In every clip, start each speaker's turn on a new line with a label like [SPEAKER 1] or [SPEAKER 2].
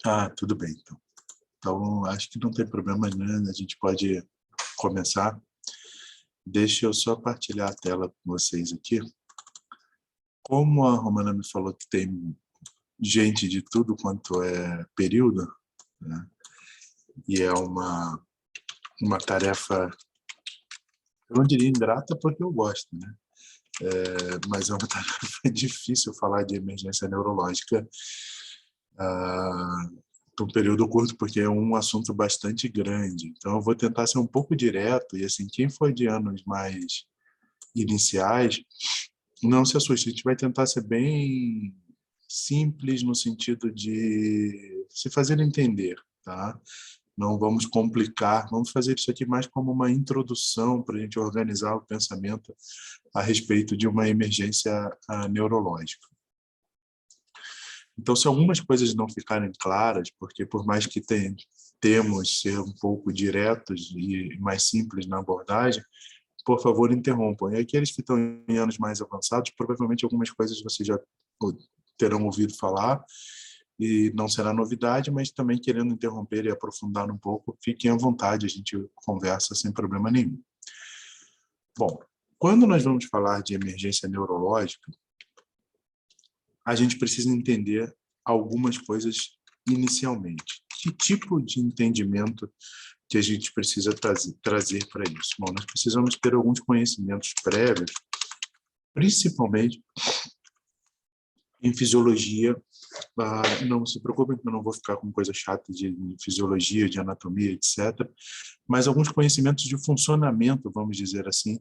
[SPEAKER 1] Ah, tudo bem, então. Então, acho que não tem problema, né? A gente pode começar. Deixa eu só partilhar a tela com vocês aqui. Como a Romana me falou que tem gente de tudo quanto é período, né? E é uma tarefa, eu não diria ingrata porque eu gosto, né? Mas é uma tarefa difícil falar de emergência neurológica por um período curto, porque é um assunto bastante grande. Então, eu vou tentar ser um pouco direto, e assim, quem for de anos mais iniciais, não se assuste, a gente vai tentar ser bem simples no sentido de se fazer entender, tá? Não vamos complicar, vamos fazer isso aqui mais como uma introdução para a gente organizar o pensamento a respeito de uma emergência neurológica. Então, se algumas coisas não ficarem claras, porque por mais que temos ser um pouco diretos e mais simples na abordagem, por favor, interrompam. E aqueles que estão em anos mais avançados, provavelmente algumas coisas vocês já terão ouvido falar e não será novidade, mas também querendo interromper e aprofundar um pouco, fiquem à vontade, a gente conversa sem problema nenhum. Bom, quando nós vamos falar de emergência neurológica, a gente precisa entender algumas coisas inicialmente. Que tipo de entendimento que a gente precisa trazer para isso? Bom, nós precisamos ter alguns conhecimentos prévios, principalmente em fisiologia. Não se preocupem que eu não vou ficar com coisa chata de fisiologia, de anatomia, etc. Mas alguns conhecimentos de funcionamento, vamos dizer assim,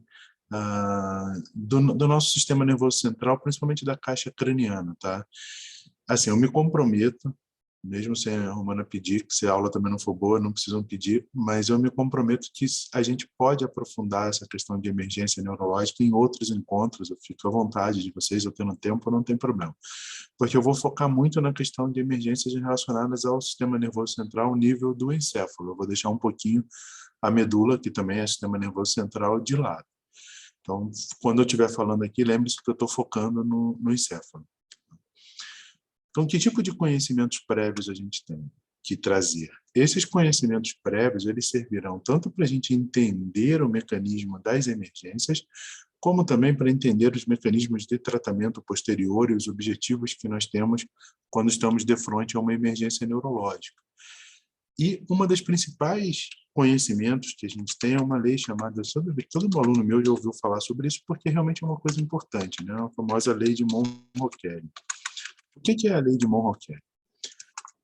[SPEAKER 1] do nosso sistema nervoso central, principalmente da caixa craniana, tá? Assim, eu me comprometo, mesmo sem a Romana pedir, que se a aula também não for boa, não precisam pedir, mas eu me comprometo que a gente pode aprofundar essa questão de emergência neurológica em outros encontros. Eu fico à vontade de vocês, eu tendo tempo, não tem problema. Porque eu vou focar muito na questão de emergências relacionadas ao sistema nervoso central, nível do encéfalo. Eu vou deixar um pouquinho a medula, que também é sistema nervoso central, de lado. Então, quando eu estiver falando aqui, lembre-se que eu estou focando no encéfalo. Então, que tipo de conhecimentos prévios a gente tem que trazer? Esses conhecimentos prévios, eles servirão tanto para a gente entender o mecanismo das emergências, como também para entender os mecanismos de tratamento posterior e os objetivos que nós temos quando estamos de frente a uma emergência neurológica. E uma das principais conhecimentos que a gente tem é uma lei chamada, todo aluno meu já ouviu falar sobre isso, porque realmente é uma coisa importante, né? A famosa lei de Monroe-Kelly. O que é a lei de Monroe-Kelly?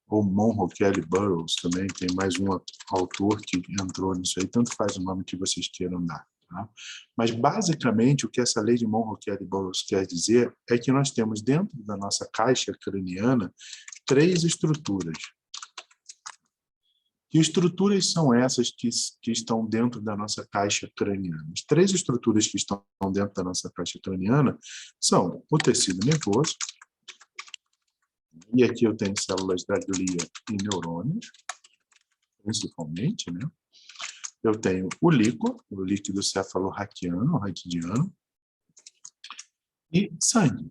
[SPEAKER 1] Ou Monroe-Kelly-Burroughs também, tem mais um autor que entrou nisso aí, tanto faz o nome que vocês queiram dar. Tá? Mas, basicamente, o que essa lei de Monroe-Kelly-Burroughs quer dizer é que nós temos dentro da nossa caixa craniana 3 estruturas. Que estruturas são essas que estão dentro da nossa caixa craniana? As 3 estruturas que estão dentro da nossa caixa craniana são o tecido nervoso, e aqui eu tenho células da glia e neurônios, principalmente, né? Eu tenho o líquido cefalorraquiano, raquidiano, e sangue.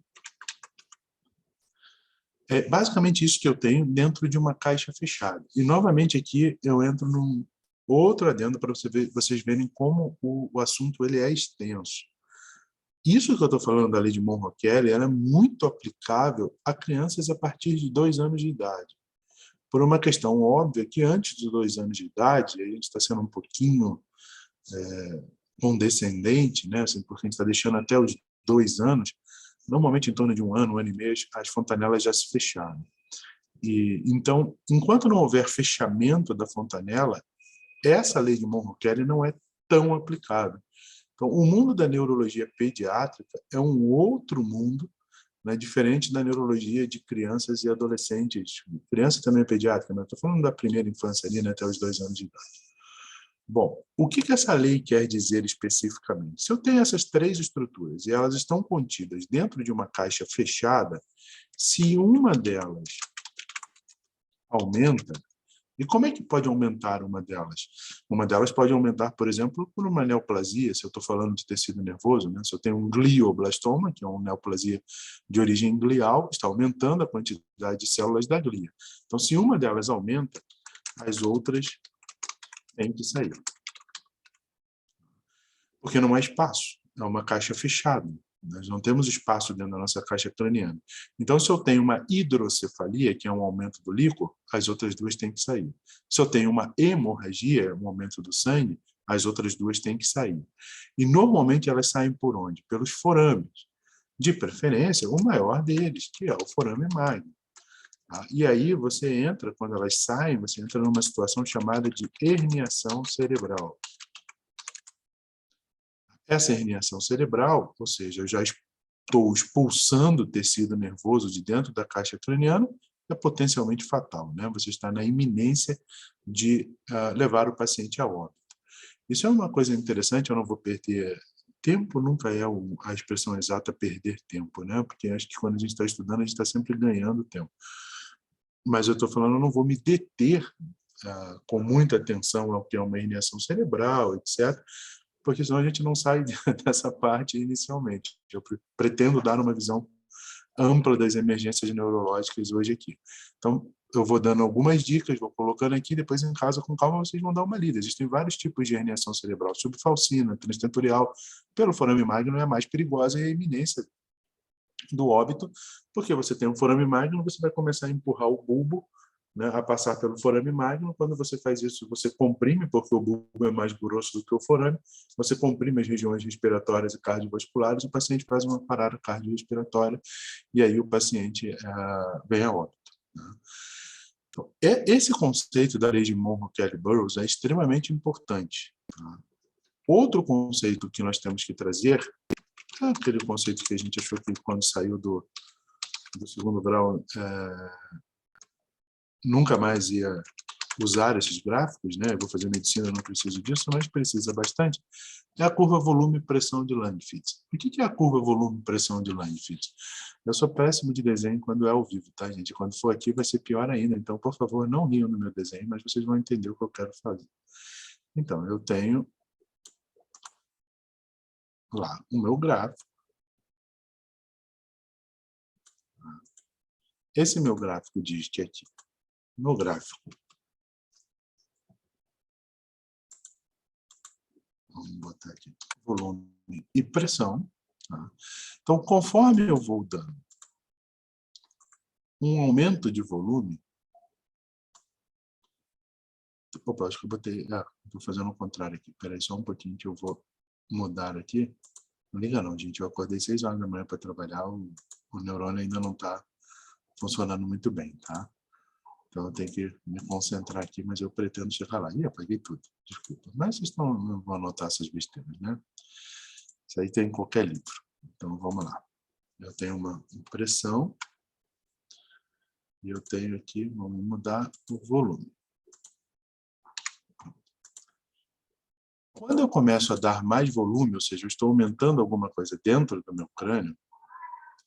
[SPEAKER 1] É basicamente isso que eu tenho dentro de uma caixa fechada. E, novamente, aqui eu entro num outro adendo para vocês verem como o assunto ele é extenso. Isso que eu estou falando da lei de Monroe-Kelly é muito aplicável a crianças a partir de 2 anos de idade. Por uma questão óbvia que antes de 2 anos de idade, a gente está sendo um pouquinho condescendente, né? Assim, porque a gente está deixando até os 2 anos, normalmente em torno de um ano e meio, as fontanelas já se fecharam. E, então, enquanto não houver fechamento da fontanela, essa lei de Monroe-Kelly não é tão aplicável. Então, o mundo da neurologia pediátrica é um outro mundo, né, diferente da neurologia de crianças e adolescentes. Criança também é pediátrica, mas estou falando da primeira infância ali, né, até os 2 anos de idade. Bom, o que essa lei quer dizer especificamente? Se eu tenho essas 3 estruturas e elas estão contidas dentro de uma caixa fechada, se uma delas aumenta, E como é que pode aumentar uma delas? Uma delas pode aumentar, por exemplo, por uma neoplasia, se eu estou falando de tecido nervoso, né? Se eu tenho um glioblastoma, que é uma neoplasia de origem glial, está aumentando a quantidade de células da glia. Então, se uma delas aumenta, as outras têm que sair. Porque não há espaço, é uma caixa fechada. Nós não temos espaço dentro da nossa caixa craniana. Então, se eu tenho uma hidrocefalia, que é um aumento do líquor, as outras duas têm que sair. Se eu tenho uma hemorragia, um aumento do sangue, as outras duas têm que sair. E, normalmente, elas saem por onde? Pelos forames. De preferência, o maior deles, que é o forame magno. E aí, você entra, quando elas saem, você entra numa situação chamada de herniação cerebral. Essa herniação cerebral, ou seja, eu já estou expulsando tecido nervoso de dentro da caixa craniana, é potencialmente fatal, né? Você está na iminência de levar o paciente a óbito. Isso é uma coisa interessante, eu não vou perder tempo, nunca é a expressão exata perder tempo, né? Porque acho que quando a gente está estudando, a gente está sempre ganhando tempo. Mas eu estou falando, eu não vou me deter com muita atenção ao que é uma herniação cerebral, etc., porque senão a gente não sai dessa parte inicialmente. Eu pretendo dar uma visão ampla das emergências neurológicas hoje aqui. Então, eu vou dando algumas dicas, vou colocando aqui, depois em casa, com calma, vocês vão dar uma lida. Existem vários tipos de herniação cerebral, subfalcina, transtentorial. Pelo forame magno é mais perigosa e a iminência do óbito, porque você tem um forame magno, você vai começar a empurrar o bulbo, né, a passar pelo forame magno. Quando você faz isso, você comprime, porque o bulbo é mais grosso do que o forame, você comprime as regiões respiratórias e cardiovasculares, o paciente faz uma parada cardiorrespiratória e aí o paciente vem a óbito. Né? Então, esse conceito da lei de Monro-Kelly-Burroughs é extremamente importante. Tá? Outro conceito que nós temos que trazer é aquele conceito que a gente achou que quando saiu do segundo grau nunca mais ia usar esses gráficos, né? Eu vou fazer medicina, não preciso disso, mas precisa bastante. É a curva volume-pressão de Langevin. O que é a curva volume-pressão de Langevin? Eu sou péssimo de desenho quando é ao vivo, tá, gente? Quando for aqui vai ser pior ainda. Então, por favor, não riam no meu desenho, mas vocês vão entender o que eu quero fazer. Então, eu tenho lá o meu gráfico. Esse meu gráfico diz que aqui, no gráfico, vamos botar aqui, volume e pressão. Tá? Então, conforme eu vou dando um aumento de volume... Opa, acho que eu botei... estou fazendo o contrário aqui. Espera aí só um pouquinho que eu vou mudar aqui. Não liga não, gente. Eu acordei 6 horas da manhã para trabalhar. O neurônio ainda não está funcionando muito bem, tá? Então, eu tenho que me concentrar aqui, mas eu pretendo chegar lá. Ih, apaguei tudo. Desculpa. Mas vocês não vão anotar essas besteiras, né? Isso aí tem em qualquer livro. Então, vamos lá. Eu tenho uma impressão. E eu tenho aqui, vamos mudar o volume. Quando eu começo a dar mais volume, ou seja, eu estou aumentando alguma coisa dentro do meu crânio,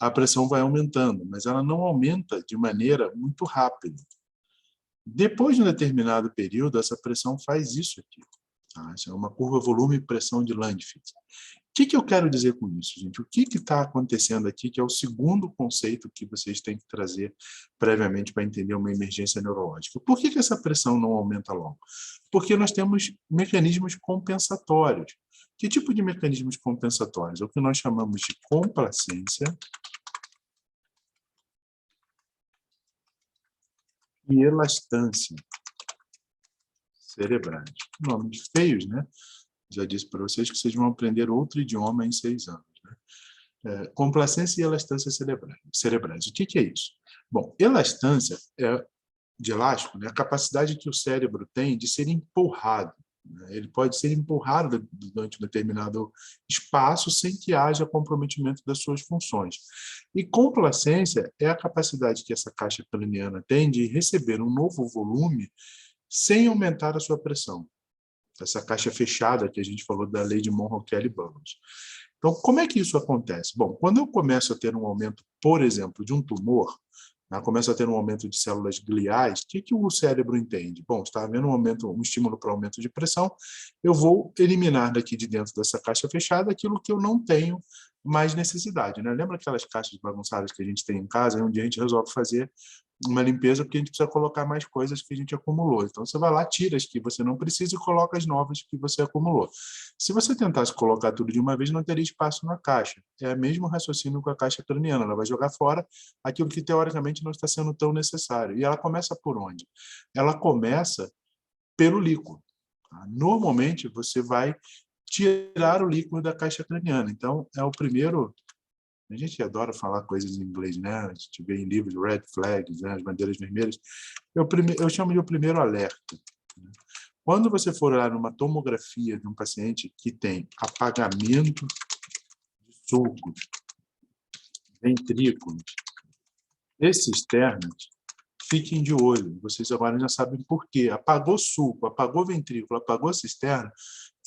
[SPEAKER 1] a pressão vai aumentando, mas ela não aumenta de maneira muito rápida. Depois de um determinado período, essa pressão faz isso aqui. Tá? Isso é uma curva volume-pressão de Langevin. O que eu quero dizer com isso, gente? O que está acontecendo aqui, que é o segundo conceito que vocês têm que trazer previamente para entender uma emergência neurológica. Por que essa pressão não aumenta logo? Porque nós temos mecanismos compensatórios. Que tipo de mecanismos compensatórios? É o que nós chamamos de complacência e elastância cerebrais. Nomes feios, né? Já disse para vocês que vocês vão aprender outro idioma em 6 anos. Né? Complacência e elastância cerebrais. O que é isso? Bom, elastância de elástico, né? A capacidade que o cérebro tem de ser empurrado. Né? Ele pode ser empurrado durante um determinado espaço sem que haja comprometimento das suas funções. E complacência é a capacidade que essa caixa craniana tem de receber um novo volume sem aumentar a sua pressão. Essa caixa fechada que a gente falou da lei de Monro-Kelly-Burroughs. Então, como é que isso acontece? Bom, quando eu começo a ter um aumento, por exemplo, de um tumor, Ela começa a ter um aumento de células gliais. O que o cérebro entende? Bom, está havendo um estímulo para aumento de pressão, eu vou eliminar daqui de dentro dessa caixa fechada aquilo que eu não tenho mais necessidade, né? Lembra aquelas caixas bagunçadas que a gente tem em casa, onde a gente resolve fazer uma limpeza porque a gente precisa colocar mais coisas que a gente acumulou. Então, você vai lá, tira as que você não precisa e coloca as novas que você acumulou. Se você tentasse colocar tudo de uma vez, não teria espaço na caixa. É o mesmo raciocínio com a caixa craniana. Ela vai jogar fora aquilo que, teoricamente, não está sendo tão necessário. E ela começa por onde? Ela começa pelo líquido. Normalmente, você vai tirar o líquido da caixa craniana. Então, é o primeiro... A gente adora falar coisas em inglês, né? A gente vê em livros red flags, né? As bandeiras vermelhas. Eu chamo de o primeiro alerta. Quando você for olhar numa tomografia de um paciente que tem apagamento de sulcos, ventrículos e cisternas, fiquem de olho. Vocês agora já sabem por quê. Apagou sulco, apagou ventrículo, apagou cisterna,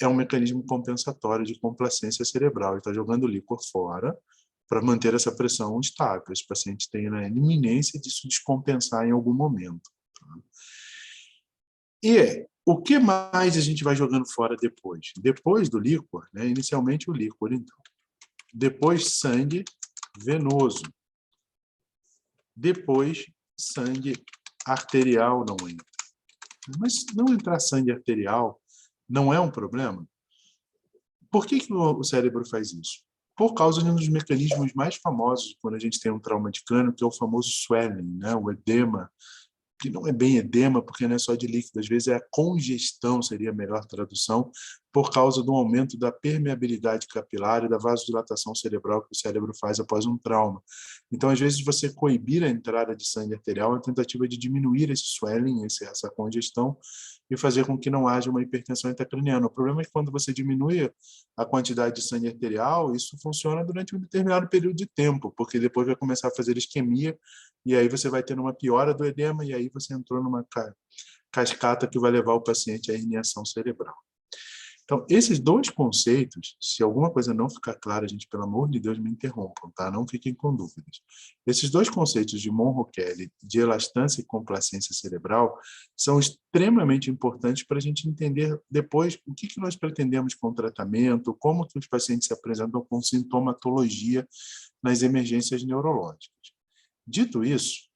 [SPEAKER 1] é um mecanismo compensatório de complacência cerebral. Ele está jogando o líquor fora para manter essa pressão estável. Esse paciente tem a iminência disso descompensar em algum momento. E o que mais a gente vai jogando fora depois? Depois do líquor, né? Inicialmente o líquor, então. Depois sangue venoso. Depois sangue arterial não entra. Mas não entrar sangue arterial não é um problema? Por que o cérebro faz isso? Por causa de um dos mecanismos mais famosos quando a gente tem um trauma de crânio, que é o famoso swelling, né? O edema, que não é bem edema, porque não é só de líquido, às vezes é a congestão, seria a melhor tradução, por causa do aumento da permeabilidade capilar e da vasodilatação cerebral que o cérebro faz após um trauma. Então, às vezes, você coibir a entrada de sangue arterial é uma tentativa de diminuir esse swelling, essa congestão, e fazer com que não haja uma hipertensão intracraniana. O problema é que quando você diminui a quantidade de sangue arterial, isso funciona durante um determinado período de tempo, porque depois vai começar a fazer isquemia, e aí você vai tendo uma piora do edema, e aí você entrou numa cascata que vai levar o paciente à herniação cerebral. Então, esses dois conceitos, se alguma coisa não ficar clara, gente, pelo amor de Deus, me interrompam, tá? Não fiquem com dúvidas. Esses dois conceitos de Monro-Kelly, de elastância e complacência cerebral, são extremamente importantes para a gente entender depois o que nós pretendemos com o tratamento, como que os pacientes se apresentam com sintomatologia nas emergências neurológicas. Dito isso,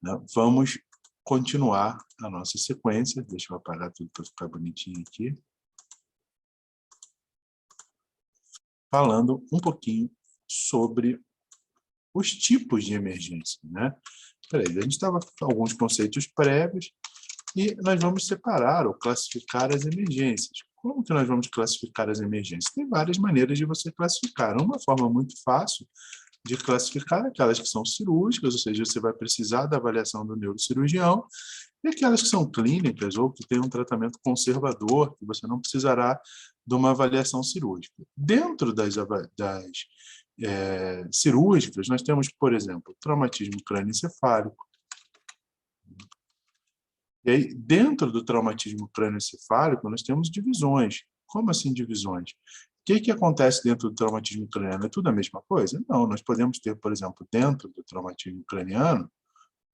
[SPEAKER 1] né, vamos continuar a nossa sequência. Deixa eu apagar tudo para ficar bonitinho aqui. Falando um pouquinho sobre os tipos de emergência, né? Peraí, a gente estava com alguns conceitos prévios e nós vamos separar ou classificar as emergências. Como que nós vamos classificar as emergências? Tem várias maneiras de você classificar. Uma forma muito fácil de classificar aquelas que são cirúrgicas, ou seja, você vai precisar da avaliação do neurocirurgião, e aquelas que são clínicas ou que têm um tratamento conservador, que você não precisará de uma avaliação cirúrgica. Dentro das cirúrgicas, nós temos, por exemplo, traumatismo crânioencefálico. E aí, dentro do traumatismo crânioencefálico, nós temos divisões. Como assim divisões? O que acontece dentro do traumatismo craniano? É tudo a mesma coisa? Não, nós podemos ter, por exemplo, dentro do traumatismo craniano,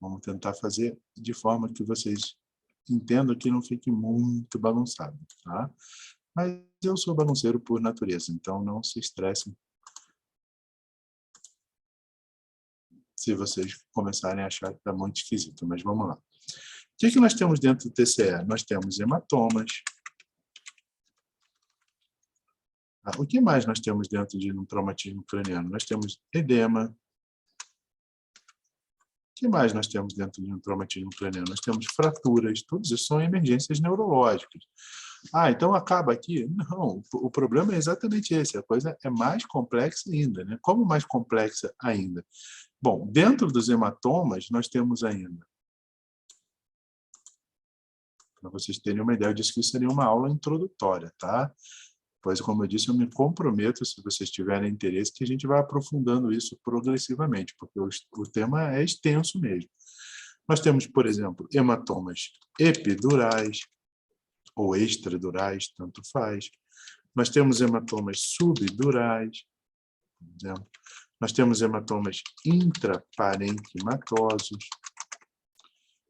[SPEAKER 1] vamos tentar fazer de forma que vocês entendam que não fique muito bagunçado, tá? Mas eu sou bagunceiro por natureza, então não se estressem se vocês começarem a achar que está muito esquisito, mas vamos lá. O que nós temos dentro do TCE? Nós temos hematomas. O que mais nós temos dentro de um traumatismo craniano? Nós temos edema. O que mais nós temos dentro de um traumatismo craniano? Nós temos fraturas. Todos isso são emergências neurológicas. Então acaba aqui? Não, o problema é exatamente esse. A coisa é mais complexa ainda, né? Como mais complexa ainda? Bom, dentro dos hematomas, nós temos ainda, para vocês terem uma ideia, eu disse que isso seria uma aula introdutória, tá? Pois, como eu disse, eu me comprometo, se vocês tiverem interesse, que a gente vai aprofundando isso progressivamente, porque o tema é extenso mesmo. Nós temos, por exemplo, hematomas epidurais ou extradurais, tanto faz. Nós temos hematomas subdurais, por exemplo. Nós temos hematomas intraparenquimatosos.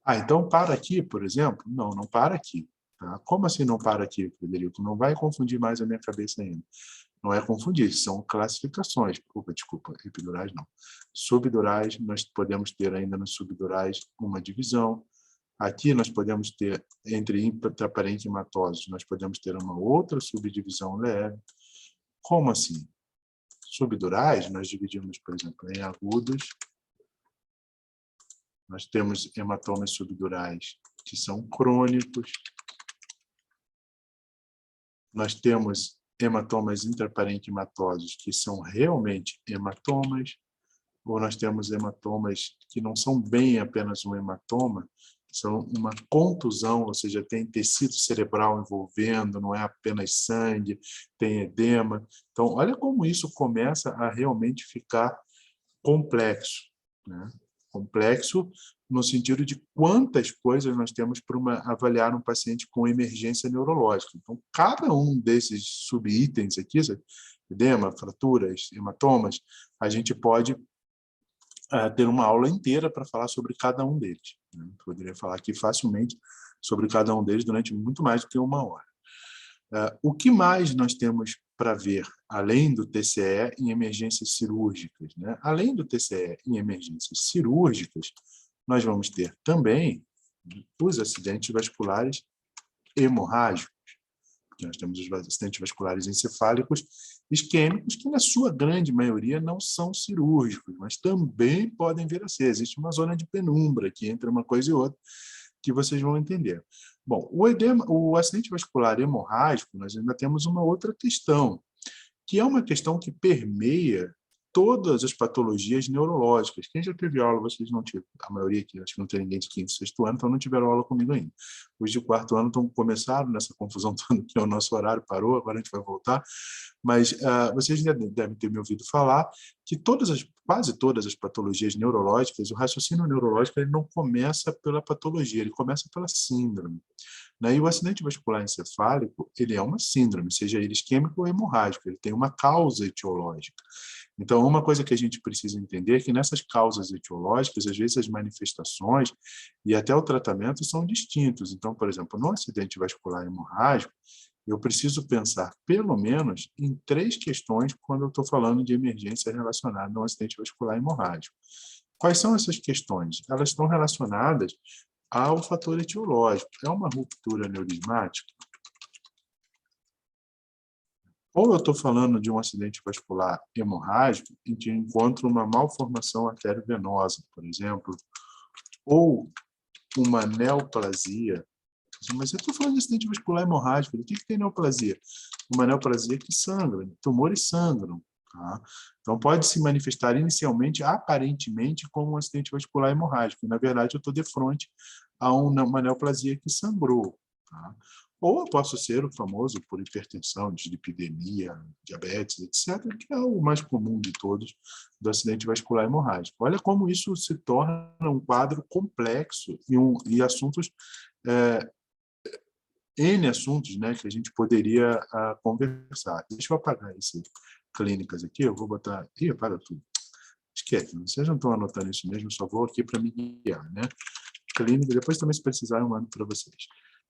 [SPEAKER 1] Então para aqui, por exemplo? Não, não para aqui. Tá? Como assim não para aqui, Frederico? Não vai confundir mais a minha cabeça ainda. Não é confundir, são classificações. Desculpa, epidurais não. Subdurais, nós podemos ter ainda nos subdurais uma divisão. Aqui nós podemos ter, entre intraparenquimatosos, nós podemos ter uma outra subdivisão leve. Como assim? Subdurais, nós dividimos, por exemplo, em agudos. Nós temos hematomas subdurais que são crônicos. Nós temos hematomas intraparenquimatosos que são realmente hematomas, ou nós temos hematomas que não são bem apenas um hematoma, são uma contusão, ou seja, tem tecido cerebral envolvendo, não é apenas sangue, tem edema. Então, olha como isso começa a realmente ficar complexo, né? Complexo no sentido de quantas coisas nós temos para avaliar um paciente com emergência neurológica. Então, cada um desses subitens aqui, edema, fraturas, hematomas, a gente pode ter uma aula inteira para falar sobre cada um deles. Né? Poderia falar aqui facilmente sobre cada um deles durante muito mais do que uma hora. O que mais nós temos para ver, além do TCE, em emergências cirúrgicas? Né? Além do TCE em emergências cirúrgicas, nós vamos ter também os acidentes vasculares hemorrágicos. Nós temos os acidentes vasculares encefálicos isquêmicos, que na sua grande maioria não são cirúrgicos, mas também podem vir a ser. Existe uma zona de penumbra aqui entre uma coisa e outra, que vocês vão entender. Bom, o acidente vascular hemorrágico, nós ainda temos uma outra questão, que é uma questão que permeia todas as patologias neurológicas. Quem já teve aula, vocês não tiveram, a maioria aqui, acho que não tem ninguém de quinto, sexto ano, então não tiveram aula comigo ainda. Os de quarto ano começaram nessa confusão toda, que o nosso horário parou, agora a gente vai voltar, mas vocês devem ter me ouvido falar que quase todas as patologias neurológicas, o raciocínio neurológico ele não começa pela patologia, ele começa pela síndrome. E o acidente vascular encefálico, ele é uma síndrome, seja ele isquêmico ou hemorrágico, ele tem uma causa etiológica. Então, uma coisa que a gente precisa entender é que nessas causas etiológicas, às vezes as manifestações e até o tratamento são distintos. Então, por exemplo, no acidente vascular hemorrágico, eu preciso pensar, pelo menos, em 3 questões quando eu estou falando de emergência relacionada a um acidente vascular hemorrágico. Quais são essas questões? Elas estão relacionadas ao fator etiológico. É uma ruptura neurismática? Ou eu estou falando de um acidente vascular hemorrágico em que eu encontro uma malformação arteriovenosa, por exemplo, ou uma neoplasia. Mas eu estou falando de acidente vascular hemorrágico, o que tem neoplasia? Uma neoplasia que sangra, tumores sangram. Tá? Então, pode se manifestar inicialmente, aparentemente, como um acidente vascular hemorrágico. Na verdade, eu estou de frente a uma neoplasia que sangrou. Tá? Ou eu posso ser o famoso por hipertensão, dislipidemia, diabetes, etc., que é o mais comum de todos do acidente vascular hemorrágico. Olha como isso se torna um quadro complexo e assuntos N assuntos, né, que a gente poderia conversar. Deixa eu apagar esse clínicas aqui, eu vou botar... Ih, apaga tudo. Esquece, vocês não estão anotando isso mesmo, eu só vou aqui para me guiar, né? Clínica, depois também se precisar eu mando para vocês.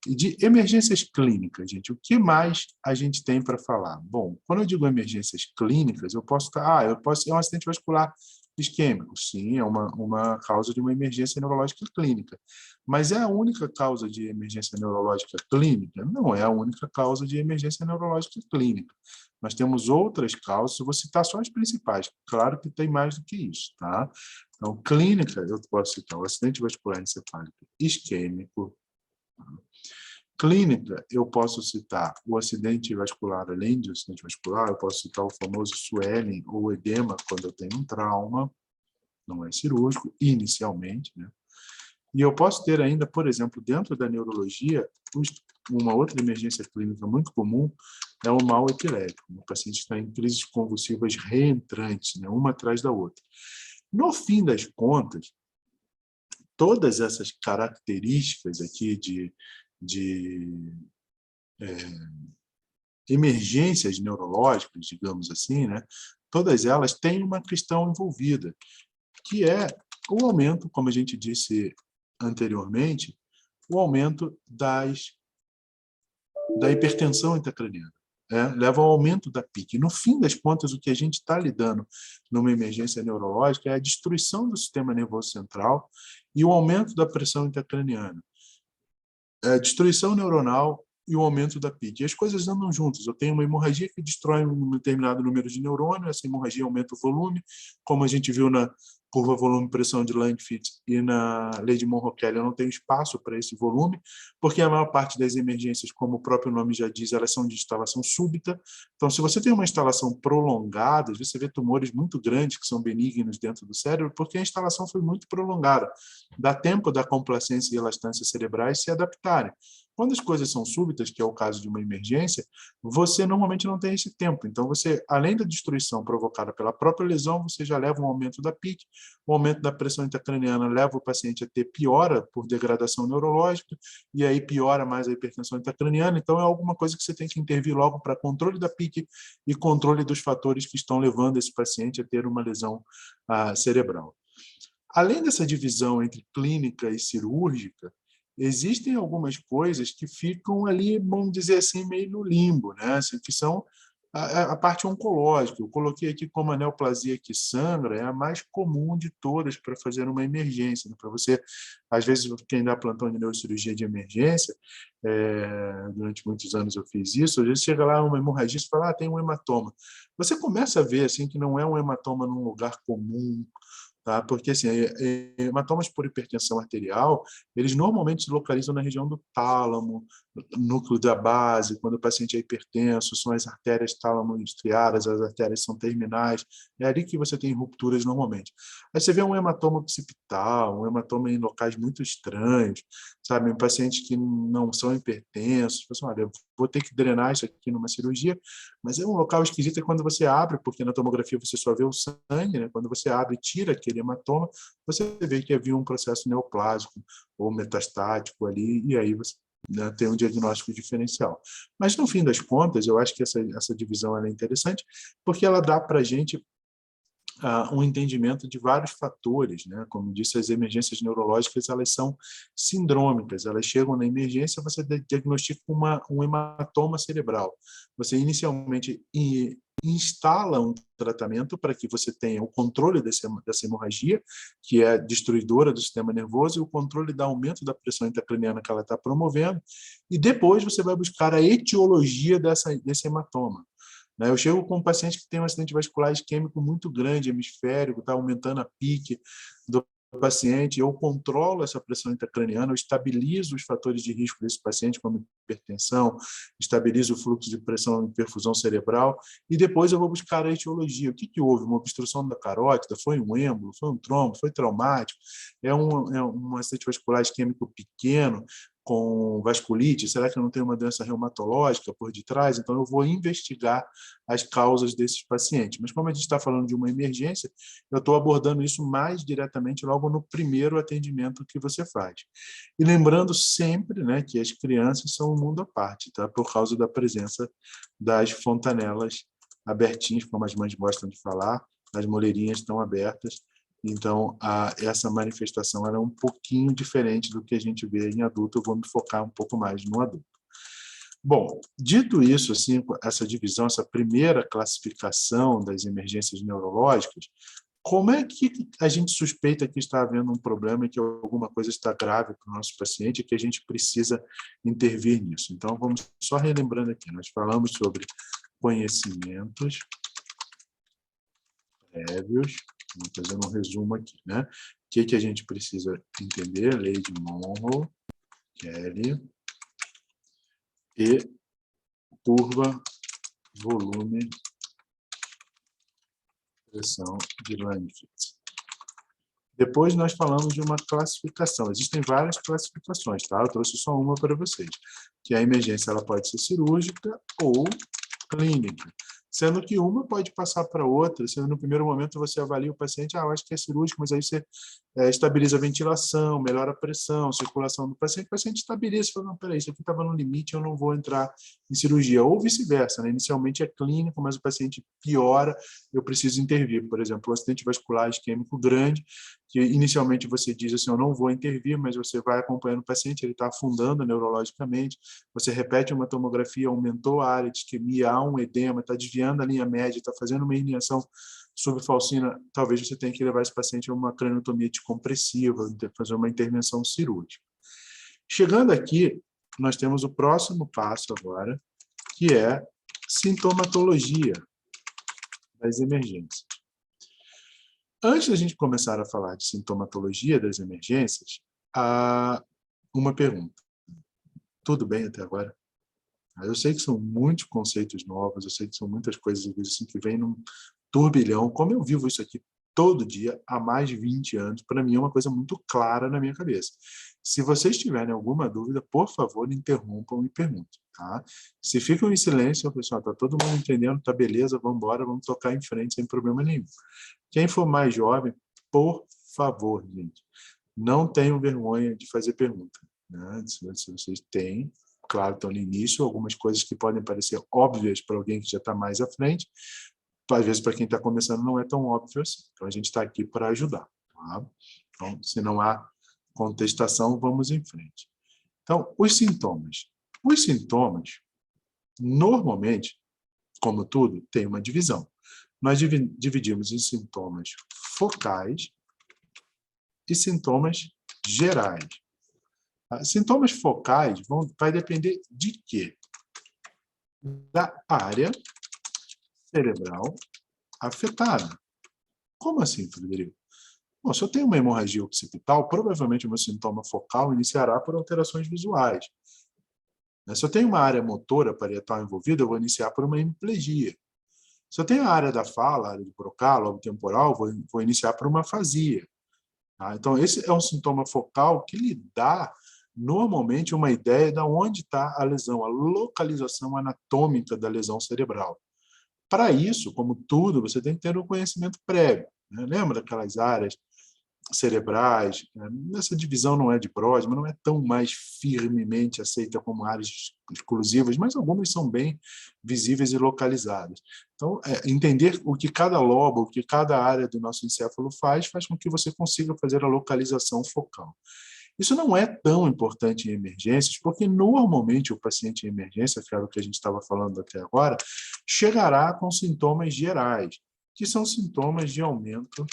[SPEAKER 1] E de emergências clínicas, gente, o que mais a gente tem para falar? Bom, quando eu digo emergências clínicas, eu posso estar... eu posso ser um acidente vascular isquêmico, sim, é uma causa de uma emergência neurológica clínica. Mas é a única causa de emergência neurológica clínica? Não é a única causa de emergência neurológica clínica. Nós temos outras causas, eu vou citar só as principais, claro que tem mais do que isso, tá? Então, clínica, eu posso citar o acidente vascular encefálico isquêmico. Tá? Clínica, eu posso citar o acidente vascular, além do acidente vascular, eu posso citar o famoso swelling ou edema, quando eu tenho um trauma, não é cirúrgico, inicialmente, né? E eu posso ter ainda, por exemplo, dentro da neurologia, uma outra emergência clínica muito comum é o mal epilético. O paciente está em crises convulsivas reentrantes, né, uma atrás da outra. No fim das contas, todas essas características aqui de emergências neurológicas, digamos assim, né, todas elas têm uma questão envolvida, que é o aumento, como a gente disse anteriormente, o aumento da hipertensão intracraniana. Leva ao aumento da PIC. No fim das contas, o que a gente está lidando numa emergência neurológica é a destruição do sistema nervoso central e o aumento da pressão intracraniana. A destruição neuronal e o aumento da PIC. E as coisas andam juntas. Eu tenho uma hemorragia que destrói um determinado número de neurônios, essa hemorragia aumenta o volume, como a gente viu na curva volume-pressão de Langfit e na lei de Monro-Kelly, eu não tenho espaço para esse volume, porque a maior parte das emergências, como o próprio nome já diz, elas são de instalação súbita. Então, se você tem uma instalação prolongada, você vê tumores muito grandes que são benignos dentro do cérebro, porque a instalação foi muito prolongada. Dá tempo da complacência e elastância cerebrais se adaptarem. Quando as coisas são súbitas, que é o caso de uma emergência, você normalmente não tem esse tempo. Então, você, além da destruição provocada pela própria lesão, você já leva um aumento da PIC, o aumento da pressão intracraniana leva o paciente a ter piora por degradação neurológica, e aí piora mais a hipertensão intracraniana. Então, é alguma coisa que você tem que intervir logo para controle da PIC e controle dos fatores que estão levando esse paciente a ter uma lesão cerebral. Além dessa divisão entre clínica e cirúrgica, existem algumas coisas que ficam ali, vamos dizer assim, meio no limbo, né? Que são a parte oncológica. Eu coloquei aqui como a neoplasia que sangra é a mais comum de todas para fazer uma emergência. Né? Para você, às vezes, quem dá plantão de neurocirurgia de emergência, durante muitos anos eu fiz isso, às vezes chega lá uma hemorragia e fala, tem um hematoma. Você começa a ver assim, que não é um hematoma num lugar comum, tá? Porque assim, hematomas por hipertensão arterial, eles normalmente se localizam na região do tálamo, núcleo da base, quando o paciente é hipertenso, são as artérias tálamo-estriadas, as artérias são terminais, é ali que você tem rupturas normalmente. Aí você vê um hematoma occipital, um hematoma em locais muito estranhos, sabe? Pacientes que não são hipertensos, você fala, olha, eu vou ter que drenar isso aqui numa cirurgia, mas é um local esquisito é quando você abre, porque na tomografia você só vê o sangue, né? Quando você abre e tira aquele hematoma, você vê que havia um processo neoplásico ou metastático ali, e aí você tem um diagnóstico diferencial. Mas, no fim das contas, eu acho que essa divisão é interessante, porque ela dá para a gente um entendimento de vários fatores, né? Como disse, as emergências neurológicas elas são sindrômicas, elas chegam na emergência, você diagnostica um hematoma cerebral. Você inicialmente instala um tratamento para que você tenha o controle dessa hemorragia, que é destruidora do sistema nervoso, e o controle do aumento da pressão intracraniana que ela está promovendo, e depois você vai buscar a etiologia desse hematoma. Eu chego com um paciente que tem um acidente vascular isquêmico muito grande, hemisférico, está aumentando a PIC do paciente, eu controlo essa pressão intracraniana, eu estabilizo os fatores de risco desse paciente, como hipertensão, estabilizo o fluxo de pressão e perfusão cerebral, e depois eu vou buscar a etiologia. O que houve? Uma obstrução da carótida? Foi um êmbolo? Foi um trombo? Foi traumático? É um acidente vascular isquêmico pequeno, com vasculite? Será que eu não tenho uma doença reumatológica por detrás? Então, eu vou investigar as causas desses pacientes. Mas, como a gente está falando de uma emergência, eu estou abordando isso mais diretamente logo no primeiro atendimento que você faz. E lembrando sempre, né, que as crianças são um mundo à parte, tá? Por causa da presença das fontanelas abertinhas, como as mães gostam de falar, as moleirinhas estão abertas. Então, essa manifestação era um pouquinho diferente do que a gente vê em adulto. Eu vou me focar um pouco mais no adulto. Bom, dito isso, assim, essa divisão, essa primeira classificação das emergências neurológicas, como é que a gente suspeita que está havendo um problema e que alguma coisa está grave para o nosso paciente e que a gente precisa intervir nisso? Então, vamos só relembrando aqui. Nós falamos sobre conhecimentos prévios. Vamos fazer um resumo aqui, né? O que a gente precisa entender? Lei de Monro, Kelly e curva, volume, pressão de Langfit. Depois nós falamos de uma classificação. Existem várias classificações, tá? Eu trouxe só uma para vocês. Que a emergência ela pode ser cirúrgica ou clínica. sendo que uma pode passar para outra, sendo no primeiro momento você avalia o paciente, eu acho que é cirúrgico, mas aí você estabiliza a ventilação, melhora a pressão, circulação do paciente, o paciente estabiliza, fala, não, peraí, isso aqui estava no limite, eu não vou entrar em cirurgia, ou vice-versa, né? Inicialmente é clínico, mas o paciente piora, eu preciso intervir, por exemplo, um acidente vascular isquêmico grande, que inicialmente você diz assim, eu não vou intervir, mas você vai acompanhando o paciente, ele está afundando neurologicamente, você repete uma tomografia, aumentou a área de isquemia, há um edema, está desviando a linha média, está fazendo uma herniação subfalcina, talvez você tenha que levar esse paciente a uma craniotomia anticompressiva, fazer uma intervenção cirúrgica. Chegando aqui, nós temos o próximo passo agora, que é sintomatologia das emergências. Antes da gente começar a falar de sintomatologia das emergências, há uma pergunta. Tudo bem até agora? Eu sei que são muitos conceitos novos, eu sei que são muitas coisas assim, que vêm num turbilhão. Como eu vivo isso aqui todo dia, há mais de 20 anos, para mim é uma coisa muito clara na minha cabeça. Se vocês tiverem alguma dúvida, por favor, interrompam e perguntem. Tá? Se ficam em silêncio, pessoal, está todo mundo entendendo, tá beleza, vamos embora, vamos tocar em frente sem problema nenhum. Quem for mais jovem, por favor, gente, não tenham vergonha de fazer pergunta. Né? Se vocês têm, claro, estão no início, algumas coisas que podem parecer óbvias para alguém que já está mais à frente, às vezes para quem está começando não é tão óbvio assim. Então a gente está aqui para ajudar. Tá? Então, se não há contestação, vamos em frente. Então, os sintomas. Os sintomas, normalmente, como tudo, tem uma divisão. Nós dividimos em sintomas focais e sintomas gerais. Sintomas focais vai depender de quê? Da área cerebral afetada. Como assim, Frederico? Bom, se eu tenho uma hemorragia occipital, provavelmente o meu sintoma focal iniciará por alterações visuais. Se eu tenho uma área motora parietal envolvida, eu vou iniciar por uma hemiplegia. Se eu tenho a área da fala, a área do brocal, lobo temporal, vou iniciar por uma afasia. Tá? Então, esse é um sintoma focal que lhe dá, normalmente, uma ideia de onde está a lesão, a localização anatômica da lesão cerebral. Para isso, como tudo, você tem que ter um conhecimento prévio. Né? Lembra daquelas áreas cerebrais? Essa divisão não é de Brodmann, mas não é tão mais firmemente aceita como áreas exclusivas, mas algumas são bem visíveis e localizadas. Então, entender o que cada lobo, o que cada área do nosso encéfalo faz com que você consiga fazer a localização focal. Isso não é tão importante em emergências, porque normalmente o paciente em emergência, que era o que a gente estava falando até agora, chegará com sintomas gerais, que são sintomas de aumento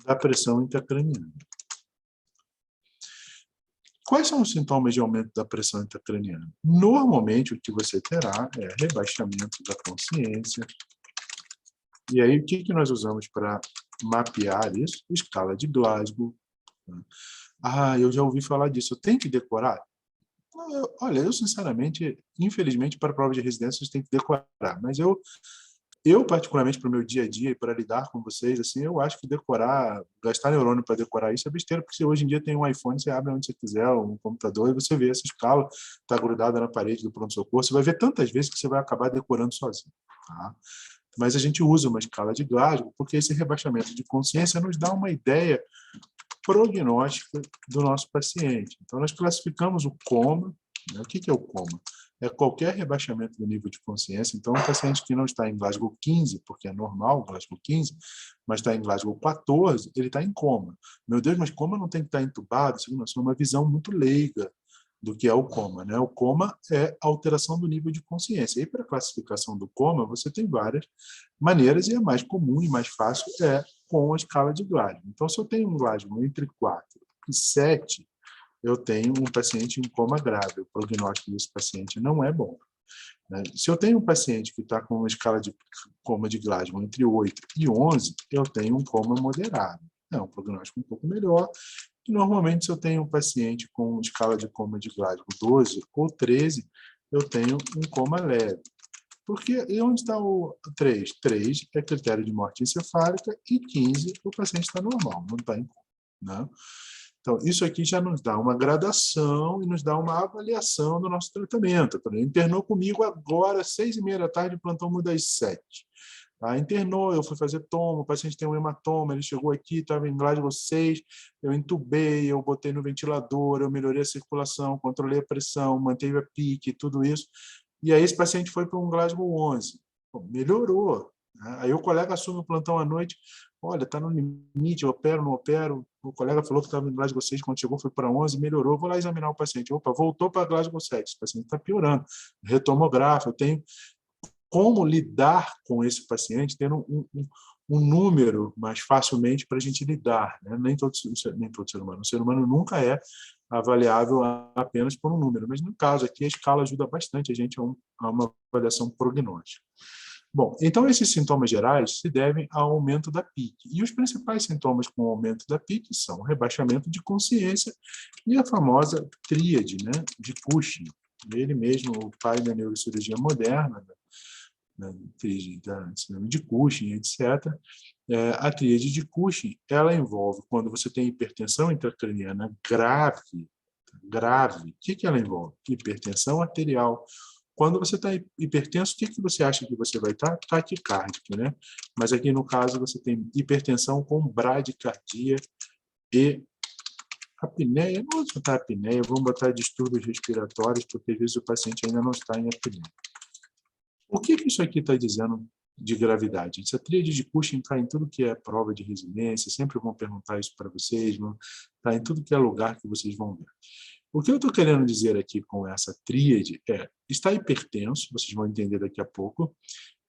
[SPEAKER 1] da pressão intracraniana. Quais são os sintomas de aumento da pressão intracraniana? Normalmente, o que você terá é rebaixamento da consciência. E aí, o que nós usamos para mapear isso? Escala de Glasgow. Eu já ouvi falar disso. Eu tenho que decorar? Olha, eu sinceramente, infelizmente, para a prova de residência, eu tenho que decorar. Mas eu particularmente, para o meu dia a dia e para lidar com vocês, assim, eu acho que decorar, gastar neurônio para decorar isso é besteira, porque hoje em dia tem um iPhone, você abre onde você quiser, um computador, e você vê essa escala, está grudada na parede do pronto-socorro, você vai ver tantas vezes que você vai acabar decorando sozinho. Tá? Mas a gente usa uma escala de Glasgow, porque esse rebaixamento de consciência nos dá uma ideia prognóstica do nosso paciente. Então, nós classificamos o coma. Né? O que é o coma? É qualquer rebaixamento do nível de consciência. Então, um paciente que não está em Glasgow 15, porque é normal, Glasgow 15, mas está em Glasgow 14, ele está em coma. Meu Deus, mas coma não tem que estar entubado? Isso é uma visão muito leiga do que é o coma. Né? O coma é a alteração do nível de consciência. E para a classificação do coma, você tem várias maneiras, e a mais comum e mais fácil é com a escala de Glasgow. Então, se eu tenho um Glasgow entre 4 e 7, eu tenho um paciente em coma grave. O prognóstico desse paciente não é bom. Né? Se eu tenho um paciente que está com uma escala de coma de Glasgow entre 8 e 11, eu tenho um coma moderado. É um prognóstico um pouco melhor. E, normalmente, se eu tenho um paciente com escala de coma de Glasgow 12 ou 13, eu tenho um coma leve. Porque, e onde está o 3? 3 é critério de morte encefálica e 15 o paciente está normal, não está em coma. Né? Então, isso aqui já nos dá uma gradação e nos dá uma avaliação do nosso tratamento. Por exemplo, internou comigo agora, 6h30 da tarde, o plantão muda às 7. Tá? Internou, eu fui fazer tomo, o paciente tem um hematoma, ele chegou aqui, estava em Glasgow 6, eu entubei, eu botei no ventilador, eu melhorei a circulação, controlei a pressão, mantive a pique, tudo isso. E aí esse paciente foi para um Glasgow 11. Pô, melhorou. Né? Aí o colega assume o plantão à noite, olha, está no limite, eu opero, não opero. O colega falou que estava em Glasgow 6, quando chegou foi para 11, melhorou, vou lá examinar o paciente. Opa, voltou para Glasgow 7, o paciente está piorando. Retomográfico, eu tenho como lidar com esse paciente, tendo um número mais facilmente para a gente lidar. Né? Nem todo ser humano. O ser humano nunca é avaliável apenas por um número, mas no caso aqui a escala ajuda bastante a gente a uma avaliação prognóstica. Bom, então esses sintomas gerais se devem ao aumento da PIC. E os principais sintomas com o aumento da PIC são o rebaixamento de consciência e a famosa tríade, né, de Cushing. Ele mesmo, o pai da neurocirurgia moderna, da síndrome de Cushing, etc. A tríade de Cushing, ela envolve, quando você tem hipertensão intracraniana grave, o que ela envolve? Hipertensão arterial. Quando você está hipertenso, o que você acha que você vai estar? Taquicárdico, né? Mas aqui, no caso, você tem hipertensão com bradicardia e apneia. Não vamos botar apneia, vamos botar distúrbios respiratórios, porque às vezes o paciente ainda não está em apneia. O que isso aqui está dizendo de gravidade? Essa tríade de Cushing está em tudo que é prova de resiliência, sempre vão perguntar isso para vocês, está em tudo que é lugar que vocês vão ver. O que eu estou querendo dizer aqui com essa tríade é, está hipertenso, vocês vão entender daqui a pouco,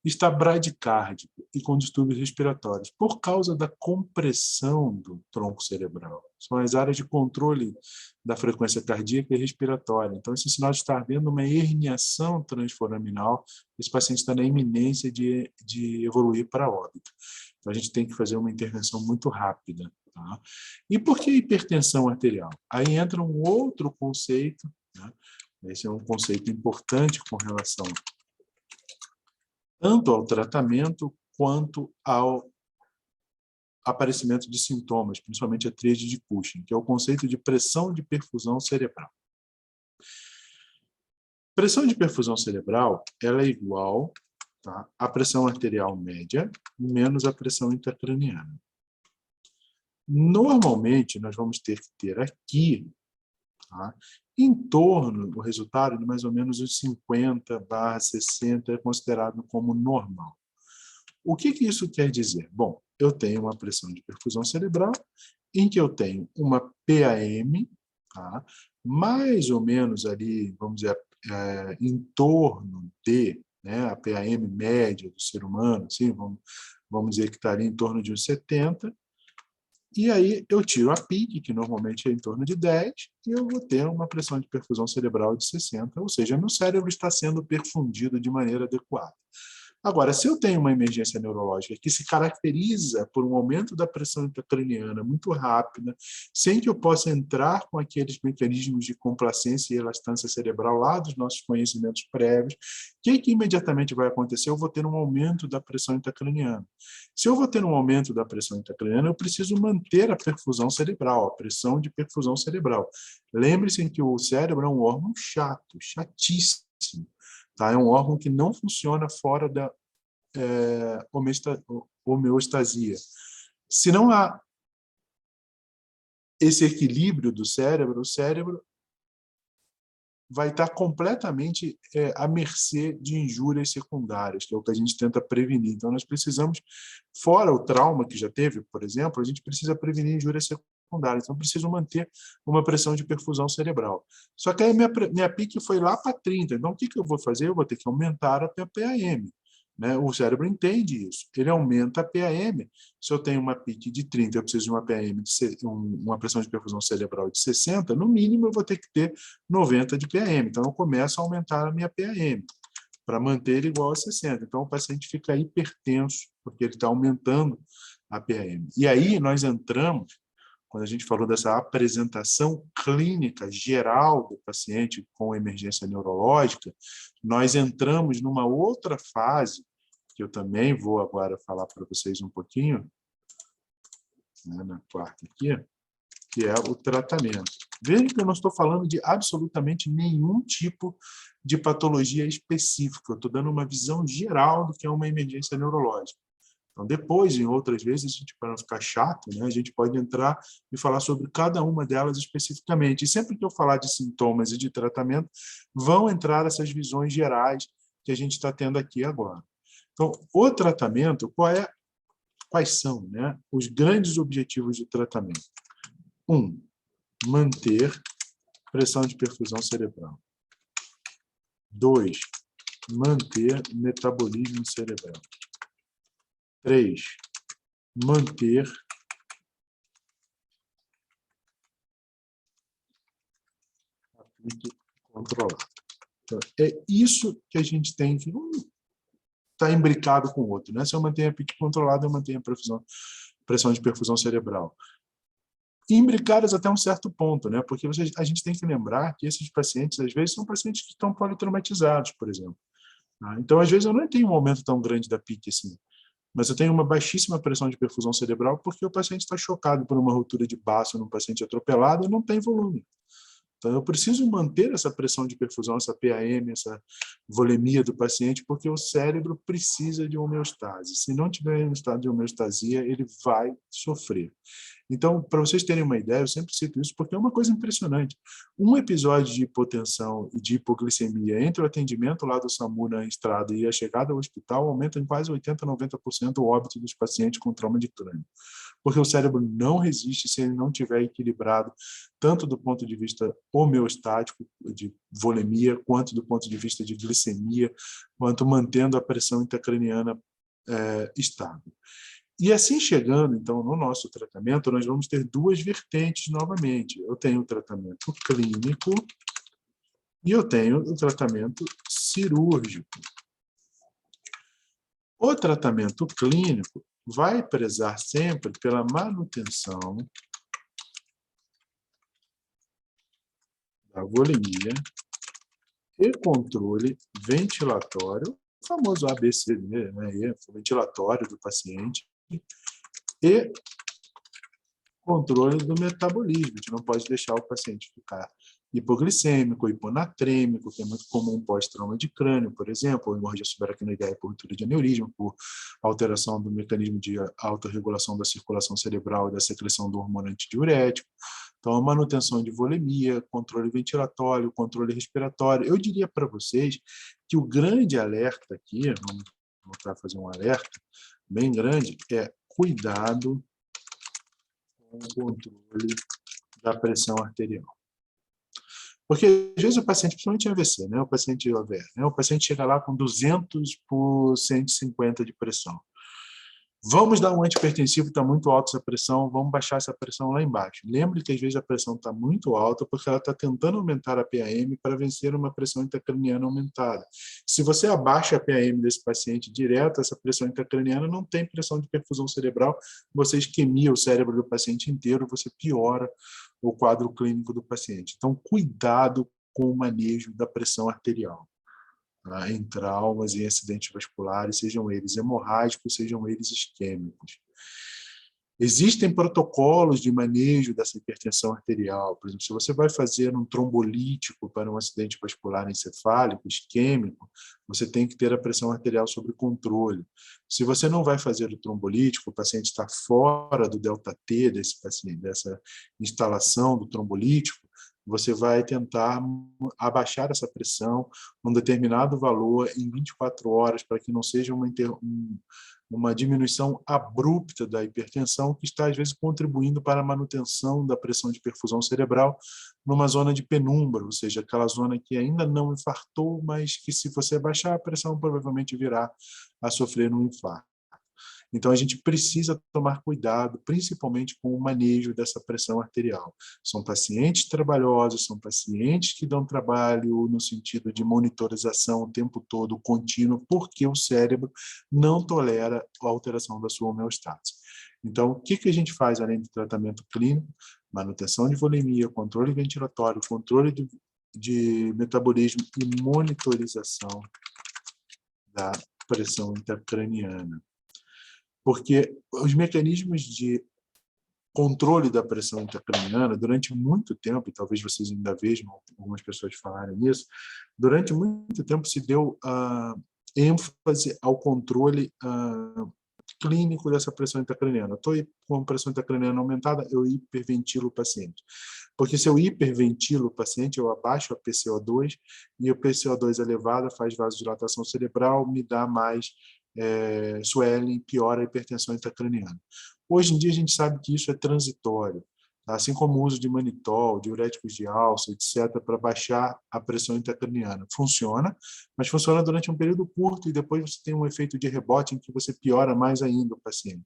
[SPEAKER 1] está bradicárdico e com distúrbios respiratórios, por causa da compressão do tronco cerebral. São as áreas de controle da frequência cardíaca e respiratória. Então, esse sinal de estar havendo uma herniação transforaminal, esse paciente está na iminência de evoluir para óbito. Então, a gente tem que fazer uma intervenção muito rápida. Tá? E por que hipertensão arterial? Aí entra um outro conceito, né? Esse é um conceito importante com relação tanto ao tratamento quanto ao aparecimento de sintomas, principalmente a tríade de Cushing, que é o conceito de pressão de perfusão cerebral. Pressão de perfusão cerebral ela é igual, tá, à pressão arterial média menos a pressão intracraniana. Normalmente, nós vamos ter que ter aqui, tá, em torno, o resultado de mais ou menos os 50/60 é considerado como normal. O que isso quer dizer? Bom, eu tenho uma pressão de perfusão cerebral em que eu tenho uma PAM, tá? Mais ou menos ali, vamos dizer, em torno de, né, a PAM média do ser humano, assim, vamos dizer que está ali em torno de uns 70, e aí eu tiro a PIC, que normalmente é em torno de 10, e eu vou ter uma pressão de perfusão cerebral de 60, ou seja, meu cérebro está sendo perfundido de maneira adequada. Agora, se eu tenho uma emergência neurológica que se caracteriza por um aumento da pressão intracraniana muito rápida, sem que eu possa entrar com aqueles mecanismos de complacência e elastância cerebral lá dos nossos conhecimentos prévios, o que imediatamente vai acontecer? Eu vou ter um aumento da pressão intracraniana. Se eu vou ter um aumento da pressão intracraniana, eu preciso manter a perfusão cerebral, a pressão de perfusão cerebral. Lembre-se que o cérebro é um órgão chato, chatíssimo. Tá? É um órgão que não funciona fora da homeostasia. Se não há esse equilíbrio do cérebro, o cérebro vai estar completamente à mercê de injúrias secundárias, que é o que a gente tenta prevenir. Então, nós precisamos, fora o trauma que já teve, por exemplo, a gente precisa prevenir injúrias secundárias. Então, preciso manter uma pressão de perfusão cerebral. Só que aí minha PIC foi lá para 30. Então, o que eu vou fazer? Eu vou ter que aumentar a PAM. Né? O cérebro entende isso. Ele aumenta a PAM. Se eu tenho uma PIC de 30, eu preciso de uma PAM, uma pressão de perfusão cerebral de 60, no mínimo eu vou ter que ter 90 de PAM. Então, eu começo a aumentar a minha PAM para manter ele igual a 60. Então, o paciente fica hipertenso, porque ele está aumentando a PAM. E aí, nós entramos, quando a gente falou dessa apresentação clínica geral do paciente com emergência neurológica, nós entramos numa outra fase, que eu também vou agora falar para vocês um pouquinho, né, na quarta aqui, que é o tratamento. Veja que eu não estou falando de absolutamente nenhum tipo de patologia específica, eu estou dando uma visão geral do que é uma emergência neurológica. Então, depois, em outras vezes, a gente, para não ficar chato, né, a gente pode entrar e falar sobre cada uma delas especificamente. E sempre que eu falar de sintomas e de tratamento, vão entrar essas visões gerais que a gente está tendo aqui agora. Então, o tratamento, quais são, né, os grandes objetivos de tratamento? 1. Manter pressão de perfusão cerebral. 2. Manter metabolismo cerebral. 3. Manter a pique controlada. Então, é isso que a gente tem que estar imbricado com o outro, né? Se eu mantenho a pique controlada, eu mantenho a pressão de perfusão cerebral. Imbricadas até um certo ponto, né? Porque a gente tem que lembrar que esses pacientes, às vezes, são pacientes que estão politraumatizados, por exemplo. Tá? Então, às vezes, eu não tenho um aumento tão grande da pique assim, mas eu tenho uma baixíssima pressão de perfusão cerebral porque o paciente está chocado por uma ruptura de baço num paciente atropelado e não tem volume. Então, eu preciso manter essa pressão de perfusão, essa PAM, essa volemia do paciente, porque o cérebro precisa de homeostase. Se não tiver em estado de homeostasia, ele vai sofrer. Então, para vocês terem uma ideia, eu sempre cito isso porque é uma coisa impressionante. Um episódio de hipotensão e de hipoglicemia entre o atendimento lá do SAMU na estrada e a chegada ao hospital aumenta em quase 80%, 90% o óbito dos pacientes com trauma de crânio. Porque o cérebro não resiste se ele não estiver equilibrado, tanto do ponto de vista homeostático, de volemia, quanto do ponto de vista de glicemia, quanto mantendo a pressão intracraniana estável. E assim chegando, então, no nosso tratamento, nós vamos ter duas vertentes novamente. Eu tenho o tratamento clínico e eu tenho o tratamento cirúrgico. O tratamento clínico vai prezar sempre pela manutenção da volemia e controle ventilatório, o famoso ABCD, né, ventilatório do paciente, e controle do metabolismo. A gente não pode deixar o paciente ficar hipoglicêmico, hiponatrêmico, que é muito comum pós-trauma de crânio, por exemplo, ou hemorragia subaracnoideia por ruptura de aneurisma, por alteração do mecanismo de autorregulação da circulação cerebral e da secreção do hormônio antidiurético. Então, a manutenção de volemia, controle ventilatório, controle respiratório. Eu diria para vocês que o grande alerta aqui, vamos voltar a fazer um alerta bem grande, é cuidado com o controle da pressão arterial. Porque, às vezes, o paciente, principalmente em AVC, né? O paciente AVR, né? O paciente chega lá com 200 por 150 de pressão. Vamos dar um antihipertensivo, está muito alta essa pressão, vamos baixar essa pressão lá embaixo. Lembre que, às vezes, a pressão está muito alta porque ela está tentando aumentar a PAM para vencer uma pressão intracraniana aumentada. Se você abaixa a PAM desse paciente direto, essa pressão intracraniana não tem pressão de perfusão cerebral, você isquemia o cérebro do paciente inteiro, você piora o quadro clínico do paciente. Então, cuidado com o manejo da pressão arterial, tá? Em traumas e acidentes vasculares, sejam eles hemorrágicos, sejam eles isquêmicos. Existem protocolos de manejo dessa hipertensão arterial. Por exemplo, se você vai fazer um trombolítico para um acidente vascular encefálico, isquêmico, você tem que ter a pressão arterial sob controle. Se você não vai fazer o trombolítico, o paciente está fora do delta-T desse paciente, dessa instalação do trombolítico, você vai tentar abaixar essa pressão num determinado valor em 24 horas, para que não seja uma diminuição abrupta da hipertensão, que está, às vezes, contribuindo para a manutenção da pressão de perfusão cerebral numa zona de penumbra, ou seja, aquela zona que ainda não infartou, mas que, se você baixar a pressão, provavelmente virá a sofrer um infarto. Então, a gente precisa tomar cuidado, principalmente com o manejo dessa pressão arterial. São pacientes trabalhosos, são pacientes que dão trabalho no sentido de monitorização o tempo todo, contínuo, porque o cérebro não tolera a alteração da sua homeostase. Então, o que a gente faz além do tratamento clínico? Manutenção de volemia, controle ventilatório, controle de metabolismo e monitorização da pressão intracraniana. Porque os mecanismos de controle da pressão intracraniana, durante muito tempo, e talvez vocês ainda vejam algumas pessoas falarem nisso, durante muito tempo se deu ênfase ao controle clínico dessa pressão intracraniana. Estou com pressão intracraniana aumentada, eu hiperventilo o paciente. Porque se eu hiperventilo o paciente, eu abaixo a PCO2, e o PCO2 elevada faz vasodilatação cerebral, me dá mais swelling, piora a hipertensão intracraniana. Hoje em dia a gente sabe que isso é transitório, tá? Assim como o uso de manitol, diuréticos de alça, etc., para baixar a pressão intracraniana. Funciona, mas funciona durante um período curto e depois você tem um efeito de rebote em que você piora mais ainda o paciente.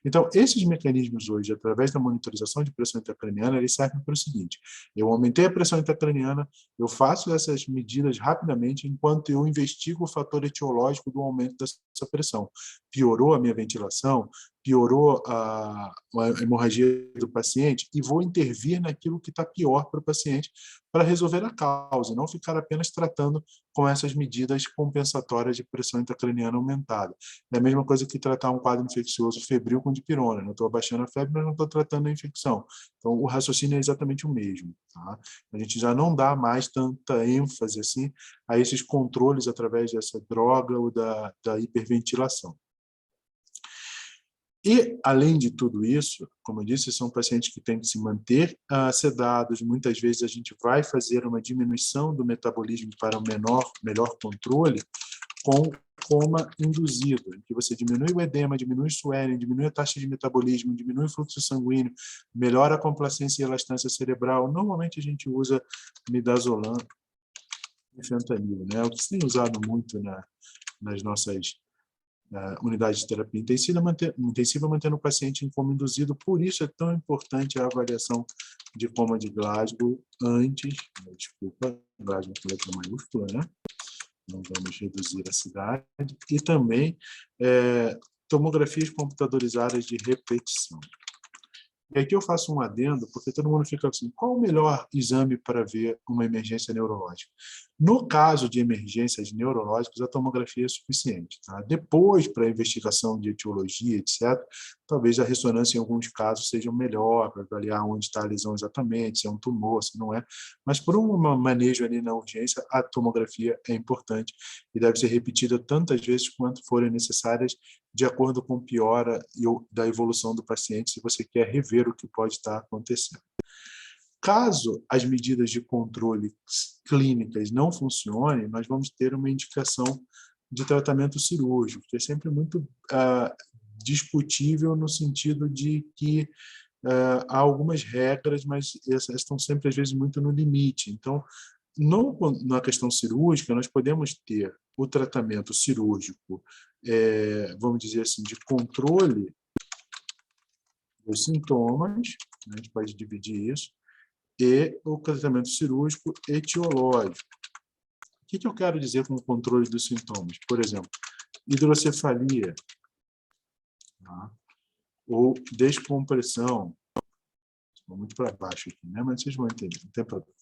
[SPEAKER 1] Então, esses mecanismos hoje, através da monitorização de pressão intracraniana, eles servem para o seguinte: eu aumentei a pressão intracraniana, eu faço essas medidas rapidamente enquanto eu investigo o fator etiológico do aumento dessa pressão. Piorou a minha ventilação, piorou a hemorragia do paciente, e vou intervir naquilo que está pior para o paciente para resolver a causa, não ficar apenas tratando com essas medidas compensatórias de pressão intracraniana aumentada. É a mesma coisa que tratar um quadro infeccioso febril com dipirona. Não estou abaixando a febre, mas não estou tratando a infecção. Então, o raciocínio é exatamente o mesmo. Tá? A gente já não dá mais tanta ênfase assim a esses controles através dessa droga ou da hiperventilação. E, além de tudo isso, como eu disse, são pacientes que têm que se manter sedados. Muitas vezes a gente vai fazer uma diminuição do metabolismo para um melhor controle com coma induzido, em que você diminui o edema, diminui o swelling, diminui a taxa de metabolismo, diminui o fluxo sanguíneo, melhora a complacência e elastância cerebral. Normalmente a gente usa midazolam e fentanil, né? O que se tem usado muito nas nossas unidade de terapia intensiva, mantendo o paciente em coma induzido. Por isso é tão importante a avaliação de coma de Glasgow antes, desculpa, Glasgow com letra maiúscula, né? Não vamos reduzir a cidade, e também tomografias computadorizadas de repetição. E aqui eu faço um adendo, porque todo mundo fica assim: qual o melhor exame para ver uma emergência neurológica? No caso de emergências neurológicas, a tomografia é suficiente. Tá? Depois, para a investigação de etiologia, etc., talvez a ressonância em alguns casos seja melhor, para avaliar onde está a lesão exatamente, se é um tumor, se não é. Mas por um manejo ali na urgência, a tomografia é importante e deve ser repetida tantas vezes quanto forem necessárias, de acordo com piora da evolução do paciente, se você quer rever o que pode estar acontecendo. Caso as medidas de controle clínicas não funcionem, nós vamos ter uma indicação de tratamento cirúrgico, que é sempre muito discutível no sentido de que há algumas regras, mas essas estão sempre, às vezes, muito no limite. Então, na questão cirúrgica, nós podemos ter o tratamento cirúrgico, vamos dizer assim, de controle dos sintomas, né? A gente pode dividir isso, e o tratamento cirúrgico etiológico. O que eu quero dizer com o controle dos sintomas? Por exemplo, hidrocefalia, tá? Ou descompressão. Estou muito para baixo aqui, né? Mas vocês vão entender, não tem problema.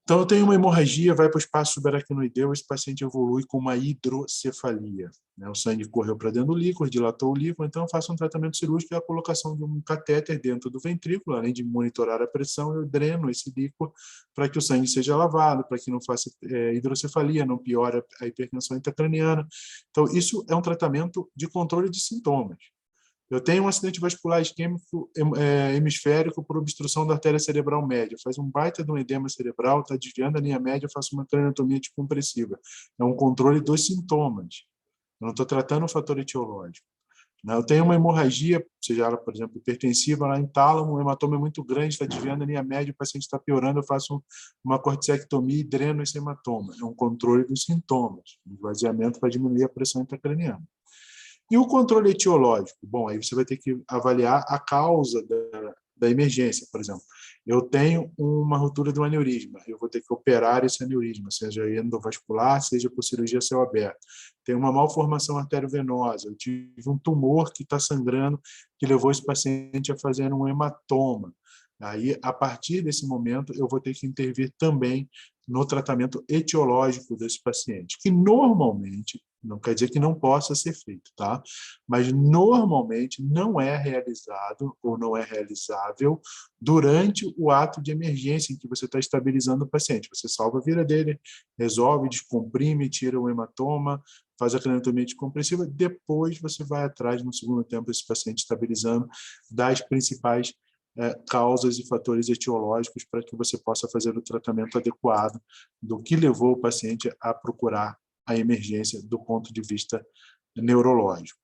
[SPEAKER 1] Então, eu tenho uma hemorragia, vai para o espaço subaracnoideu, esse paciente evolui com uma hidrocefalia. Né? O sangue correu para dentro do líquor, dilatou o líquor, então eu faço um tratamento cirúrgico, que é a colocação de um catéter dentro do ventrículo, além de monitorar a pressão, eu dreno esse líquor para que o sangue seja lavado, para que não faça hidrocefalia, não piore a hipertensão intracraniana. Então, isso é um tratamento de controle de sintomas. Eu tenho um acidente vascular isquêmico hemisférico por obstrução da artéria cerebral média. Faz um baita de um edema cerebral, está desviando a linha média, eu faço uma craniotomia compressiva. É um controle dos sintomas. Eu não estou tratando o fator etiológico. Eu tenho uma hemorragia, seja ela, por exemplo, hipertensiva, lá em tálamo, o hematoma é muito grande, está desviando a linha média, o paciente está piorando, eu faço uma corticectomia e dreno esse hematoma. É um controle dos sintomas. O esvaziamento para diminuir a pressão intracraniana. E o controle etiológico? Bom, aí você vai ter que avaliar a causa da emergência. Por exemplo, eu tenho uma ruptura de um aneurisma, eu vou ter que operar esse aneurisma, seja endovascular, seja por cirurgia a céu aberto. Tem uma malformação arteriovenosa, eu tive um tumor que está sangrando, que levou esse paciente a fazer um hematoma. Aí, a partir desse momento, eu vou ter que intervir também no tratamento etiológico desse paciente, que normalmente Não quer dizer que não possa ser feito, tá? Mas normalmente não é realizado ou não é realizável durante o ato de emergência em que você está estabilizando o paciente. Você salva a vida dele, resolve, descomprime, tira o hematoma, faz a craniotomia descompressiva, depois você vai atrás, no segundo tempo, esse paciente estabilizando, das principais causas e fatores etiológicos para que você possa fazer o tratamento adequado do que levou o paciente a procurar a emergência do ponto de vista neurológico.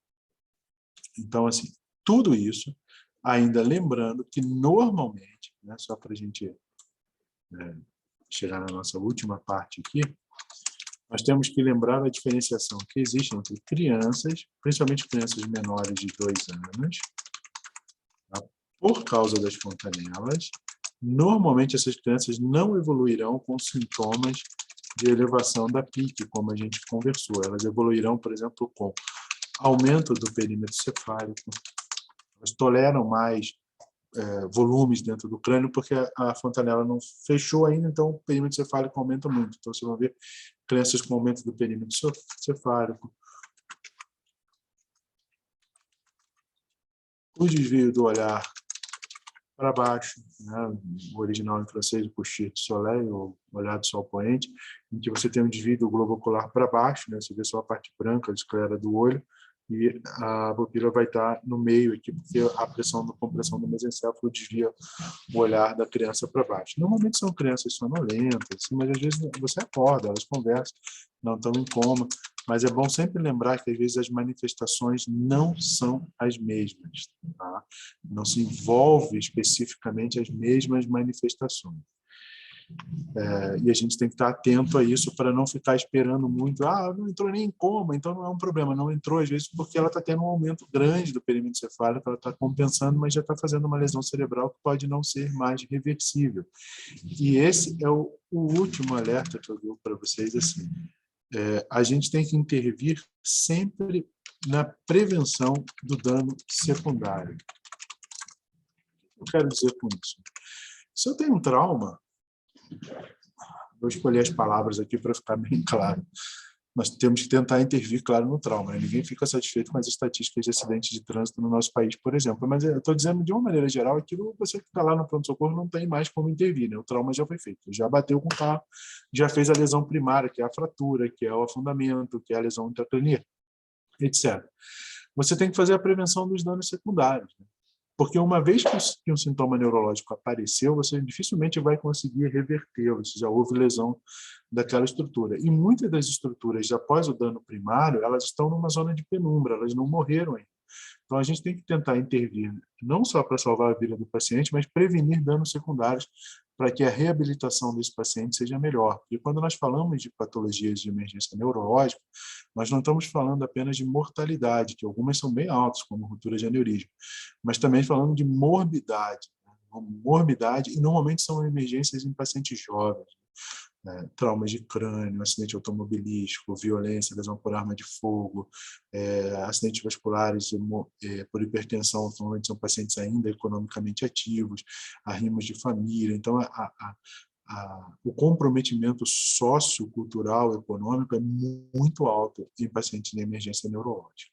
[SPEAKER 1] Então, assim, tudo isso, ainda lembrando que normalmente, né, só para a gente chegar na nossa última parte aqui, nós temos que lembrar a diferenciação que existe entre crianças, principalmente crianças menores de 2 anos, tá? Por causa das fontanelas. Normalmente, essas crianças não evoluirão com sintomas de elevação da PIC, como a gente conversou. Elas evoluirão, por exemplo, com aumento do perímetro cefálico, elas toleram mais volumes dentro do crânio, porque a fontanela não fechou ainda, então o perímetro cefálico aumenta muito. Então, vocês vão ver crianças com aumento do perímetro cefálico, o desvio do olhar para baixo, né? O original em francês, o coucher de soleil, ou olhar do sol poente, em que você tem um desvio do globo ocular para baixo, né? Você vê só a parte branca, a esclera do olho, e a pupila vai estar no meio aqui, porque a compressão do mesencéfalo desvia o olhar da criança para baixo. Normalmente são crianças sonolentas, assim, mas às vezes você acorda, elas conversam, não estão em coma, mas é bom sempre lembrar que às vezes as manifestações não são as mesmas, tá? Não se envolve especificamente as mesmas manifestações. E a gente tem que estar atento a isso para não ficar esperando muito. Não entrou nem em coma, então não é um problema. Não entrou, às vezes, porque ela está tendo um aumento grande do perímetro cefálico, ela está compensando, mas já está fazendo uma lesão cerebral que pode não ser mais reversível. E esse é o último alerta que eu dou para vocês. Assim, a gente tem que intervir sempre na prevenção do dano secundário. O que eu quero dizer com isso? Se eu tenho um trauma, vou escolher as palavras aqui para ficar bem claro. Nós temos que tentar intervir, claro, no trauma. Né? Ninguém fica satisfeito com as estatísticas de acidentes de trânsito no nosso país, por exemplo. Mas eu estou dizendo, de uma maneira geral, aquilo você que está lá no pronto-socorro não tem mais como intervir. Né? O trauma já foi feito. Já bateu com o carro, já fez a lesão primária, que é a fratura, que é o afundamento, que é a lesão intracraniana, etc. Você tem que fazer a prevenção dos danos secundários. Né? Porque uma vez que um sintoma neurológico apareceu, você dificilmente vai conseguir revertê-lo, se já houve lesão daquela estrutura. E muitas das estruturas, após o dano primário, elas estão numa zona de penumbra, elas não morreram ainda. Então, a gente tem que tentar intervir, não só para salvar a vida do paciente, mas prevenir danos secundários para que a reabilitação desse paciente seja melhor. E quando nós falamos de patologias de emergência neurológica, nós não estamos falando apenas de mortalidade, que algumas são bem altas, como ruptura de aneurisma, mas também falando de morbidade. Morbidade, e normalmente são emergências em pacientes jovens. Traumas de crânio, acidente automobilístico, violência, lesão por arma de fogo, acidentes vasculares por hipertensão, normalmente são pacientes ainda economicamente ativos, arrimos de família. Então, o comprometimento sociocultural, econômico é muito alto em pacientes de emergência neurológica.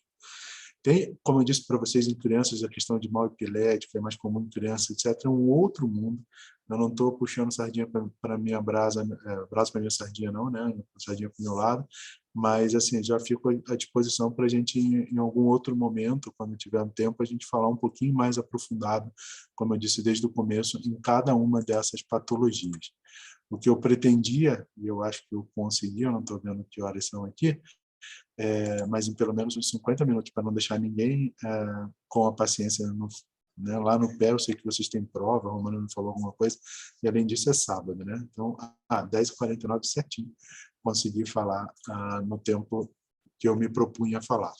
[SPEAKER 1] Tem, como eu disse para vocês, em crianças, a questão de mal epilético é mais comum em crianças, etc. É um outro mundo. Eu não estou puxando sardinha para a minha brasa para a minha sardinha, não, né? Sardinha para o meu lado. Mas, assim, já fico à disposição para a gente, em algum outro momento, quando tiver um tempo, a gente falar um pouquinho mais aprofundado, como eu disse desde o começo, em cada uma dessas patologias. O que eu pretendia, e eu acho que eu consegui, eu não estou vendo que horas são aqui, mas em pelo menos uns 50 minutos, para não deixar ninguém com a paciência né, lá no pé. Eu sei que vocês têm prova, a Romana me falou alguma coisa, e além disso é sábado, né? Então, 10h49 certinho, consegui falar no tempo que eu me propunha falar.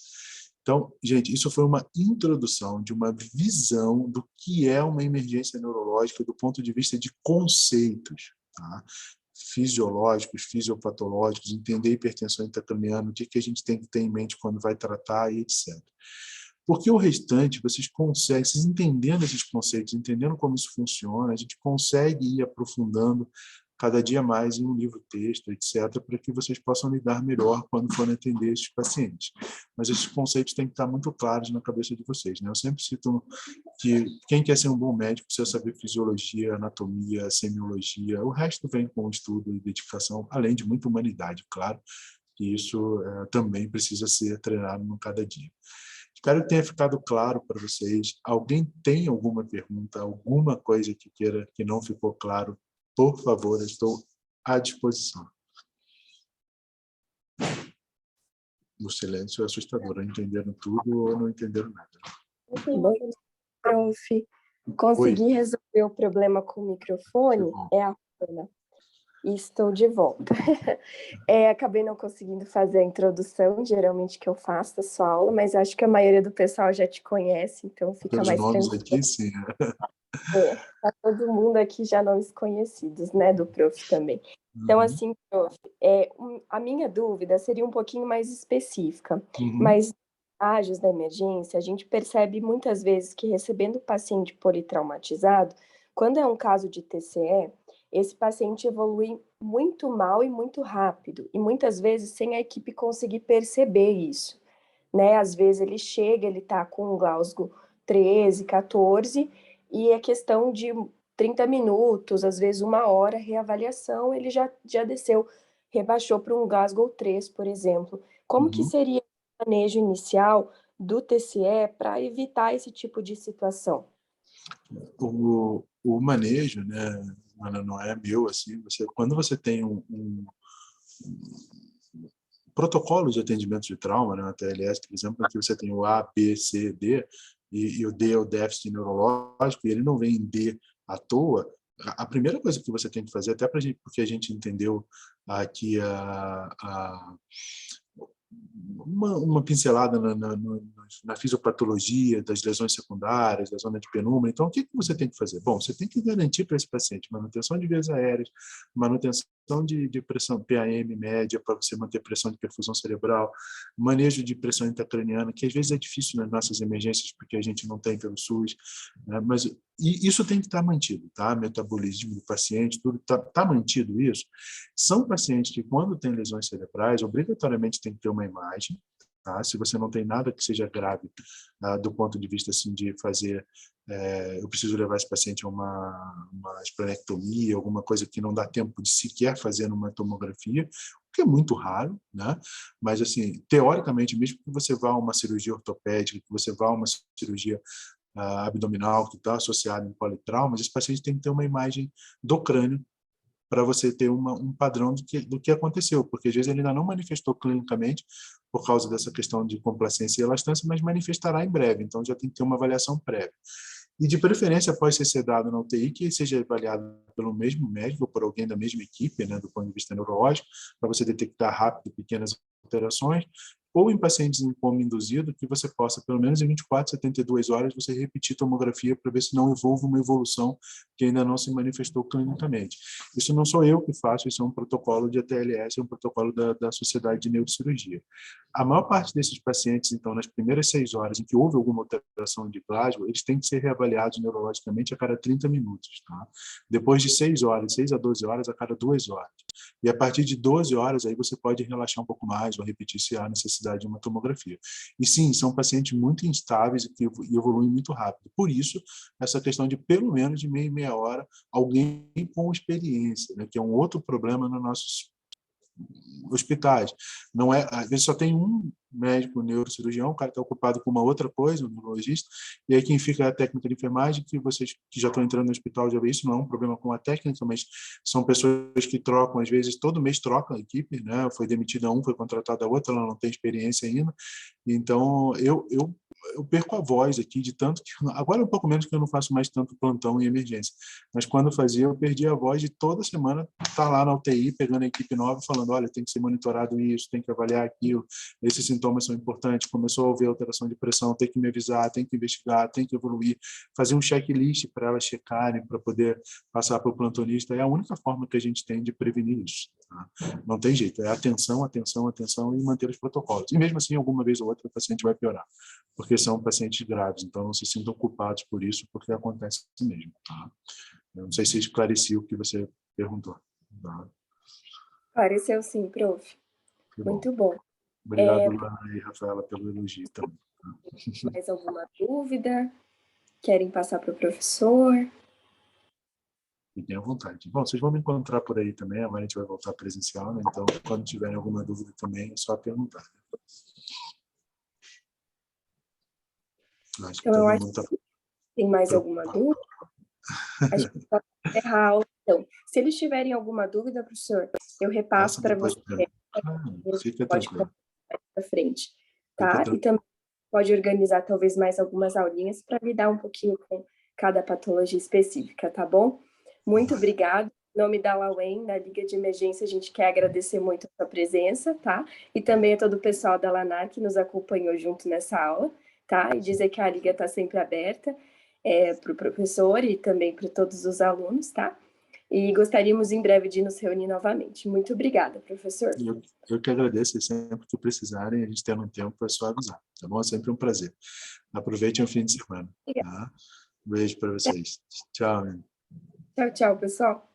[SPEAKER 1] Então, gente, isso foi uma introdução de uma visão do que é uma emergência neurológica do ponto de vista de conceitos, tá? Fisiológicos, fisiopatológicos, entender hipertensão intracraniana, o que a gente tem que ter em mente quando vai tratar e etc. Porque o restante, vocês entendendo esses conceitos, entendendo como isso funciona, a gente consegue ir aprofundando cada dia mais em um livro-texto, etc., para que vocês possam lidar melhor quando forem atender esses pacientes. Mas esses conceitos têm que estar muito claros na cabeça de vocês, né? Eu sempre cito que quem quer ser um bom médico precisa saber fisiologia, anatomia, semiologia, o resto vem com estudo e dedicação, além de muita humanidade, claro, que isso também precisa ser treinado no cada dia. Espero que tenha ficado claro para vocês. Alguém tem alguma pergunta, alguma coisa que queira que não ficou claro? Por favor, eu estou à disposição. O silêncio é assustador. Não entenderam tudo ou não entenderam nada.
[SPEAKER 2] Bom, prof.
[SPEAKER 1] Oi.
[SPEAKER 2] Consegui resolver o problema com o microfone? É a Ana. E estou de volta. Acabei não conseguindo fazer a introdução, geralmente que eu faço a sua aula, mas acho que a maioria do pessoal já te conhece, então fica
[SPEAKER 1] Pelos
[SPEAKER 2] mais
[SPEAKER 1] nomes
[SPEAKER 2] tranquilo.
[SPEAKER 1] aqui, sim.
[SPEAKER 2] Tá todo mundo aqui já nomes conhecidos, né, do prof também. Então, assim, prof, a minha dúvida seria um pouquinho mais específica, mas estágios da emergência, a gente percebe muitas vezes que recebendo o paciente politraumatizado, quando é um caso de TCE, esse paciente evolui muito mal e muito rápido, e muitas vezes sem a equipe conseguir perceber isso, né? Às vezes ele chega, ele está com um Glasgow 13, 14, e é questão de 30 minutos, às vezes 1 hora, reavaliação, ele já desceu, rebaixou para um Glasgow 3, por exemplo. Como que seria o manejo inicial do TCE para evitar esse tipo de situação?
[SPEAKER 1] O manejo, né, não é meu, assim, quando você tem um protocolo de atendimento de trauma, né, a TLS, por exemplo, em que você tem o A, B, C, D, e o D é o déficit neurológico, e ele não vem em D à toa. A primeira coisa que você tem que fazer, até porque a gente entendeu aqui uma pincelada na fisiopatologia das lesões secundárias, da zona de penumbra. Então, o que você tem que fazer? Bom, você tem que garantir para esse paciente manutenção de vias aéreas, manutenção de pressão PAM média para você manter pressão de perfusão cerebral, manejo de pressão intracraniana, que às vezes é difícil nas nossas emergências porque a gente não tem pelo SUS, né? Mas isso tem que estar mantido, tá? Metabolismo do paciente, tudo tá mantido isso. São pacientes que, quando têm lesões cerebrais, obrigatoriamente tem que ter uma imagem, tá? Se você não tem nada que seja grave, do ponto de vista assim, de fazer, eu preciso levar esse paciente a uma esplenectomia, alguma coisa que não dá tempo de sequer fazer numa tomografia, o que é muito raro, né? Mas, assim, teoricamente, mesmo que você vá a uma cirurgia ortopédica, que você vá a uma cirurgia abdominal que está associada em politraumas, esse paciente tem que ter uma imagem do crânio para você ter um padrão do que aconteceu, porque às vezes ele ainda não manifestou clinicamente por causa dessa questão de complacência e elastância, mas manifestará em breve, então já tem que ter uma avaliação prévia. E de preferência, após ser sedado na UTI, que seja avaliado pelo mesmo médico ou por alguém da mesma equipe, né, do ponto de vista neurológico, para você detectar rápido pequenas alterações, ou em pacientes em coma induzido, que você possa, pelo menos em 24, 72 horas, você repetir tomografia para ver se não houve uma evolução que ainda não se manifestou clinicamente. Isso não sou eu que faço, isso é um protocolo de ATLS, é um protocolo da Sociedade de Neurocirurgia. A maior parte desses pacientes, então, nas primeiras 6 horas em que houve alguma alteração de Glasgow, eles têm que ser reavaliados neurologicamente a cada 30 minutos. Tá? Depois de 6 horas, 6 a 12 horas, a cada 2 horas. E a partir de 12 horas, aí você pode relaxar um pouco mais ou repetir se há necessidade de uma tomografia. E sim, são pacientes muito instáveis e que evoluem muito rápido. Por isso, essa questão de pelo menos de meia hora, alguém com experiência, né, que é um outro problema nos nossos hospitais. Não é, às vezes só tem um médico neurocirurgião, o cara está ocupado com uma outra coisa, um neurologista, e aí quem fica é a técnica de enfermagem, que vocês que já estão entrando no hospital já vê isso, não é um problema com a técnica, mas são pessoas que trocam, às vezes, todo mês trocam a equipe, né? Foi demitida um, foi contratada a outra, ela não tem experiência ainda, então eu perco a voz aqui de tanto que... Agora é um pouco menos que eu não faço mais tanto plantão em emergência, mas quando eu fazia, eu perdi a voz de toda semana estar lá na UTI, pegando a equipe nova, falando, olha, tem que ser monitorado isso, tem que avaliar aquilo, esses sintomas são importantes, começou a haver alteração de pressão, tem que me avisar, tem que investigar, tem que evoluir, fazer um checklist para elas checarem, para poder passar para o plantonista, é a única forma que a gente tem de prevenir isso. Tá? Não tem jeito, é atenção, atenção, atenção e manter os protocolos. E mesmo assim, alguma vez ou outra, o paciente vai piorar, porque são pacientes graves, então não se sintam culpados por isso, porque acontece mesmo. Tá? Eu não sei se esclareci o que você perguntou. Tá?
[SPEAKER 2] Pareceu sim, prof.
[SPEAKER 1] Que bom.
[SPEAKER 2] Muito bom.
[SPEAKER 1] Obrigado, Luana e Rafaela, pelo elogio também.
[SPEAKER 2] Mais alguma dúvida? Querem passar para o professor?
[SPEAKER 1] Fiquem à vontade. Bom, vocês vão me encontrar por aí também, amanhã a gente vai voltar presencial, né? Então, quando tiverem alguma dúvida também, é só perguntar. Acho que
[SPEAKER 2] Então, eu
[SPEAKER 1] todo
[SPEAKER 2] acho
[SPEAKER 1] mundo está
[SPEAKER 2] que tem mais alguma
[SPEAKER 1] preocupado.
[SPEAKER 2] dúvida? Acho que pode encerrar a aula, então. Se eles tiverem alguma dúvida, professor, eu repasso
[SPEAKER 1] Passa
[SPEAKER 2] para
[SPEAKER 1] depois
[SPEAKER 2] você.
[SPEAKER 1] de perguntar. Fica
[SPEAKER 2] Pode
[SPEAKER 1] tranquilo.
[SPEAKER 2] colocar para frente,
[SPEAKER 1] Fica
[SPEAKER 2] tá? E
[SPEAKER 1] tranquilo.
[SPEAKER 2] também pode organizar talvez mais algumas aulinhas para lidar um pouquinho com cada patologia específica, tá bom? Muito obrigada. Em nome da Lauen, da Liga de Emergência, a gente quer agradecer muito a sua presença, tá? E também a todo o pessoal da Lanar que nos acompanhou junto nessa aula, tá? E dizer que a Liga está sempre aberta para o professor e também para todos os alunos, tá? E gostaríamos em breve de nos reunir novamente. Muito obrigada, professor.
[SPEAKER 1] Eu que agradeço, e sempre que precisarem, a gente tendo um tempo, é só avisar, tá bom? É sempre um prazer. Aproveitem o fim de semana, tá? Um beijo para vocês. Tchau,
[SPEAKER 2] Tchau, tchau, pessoal.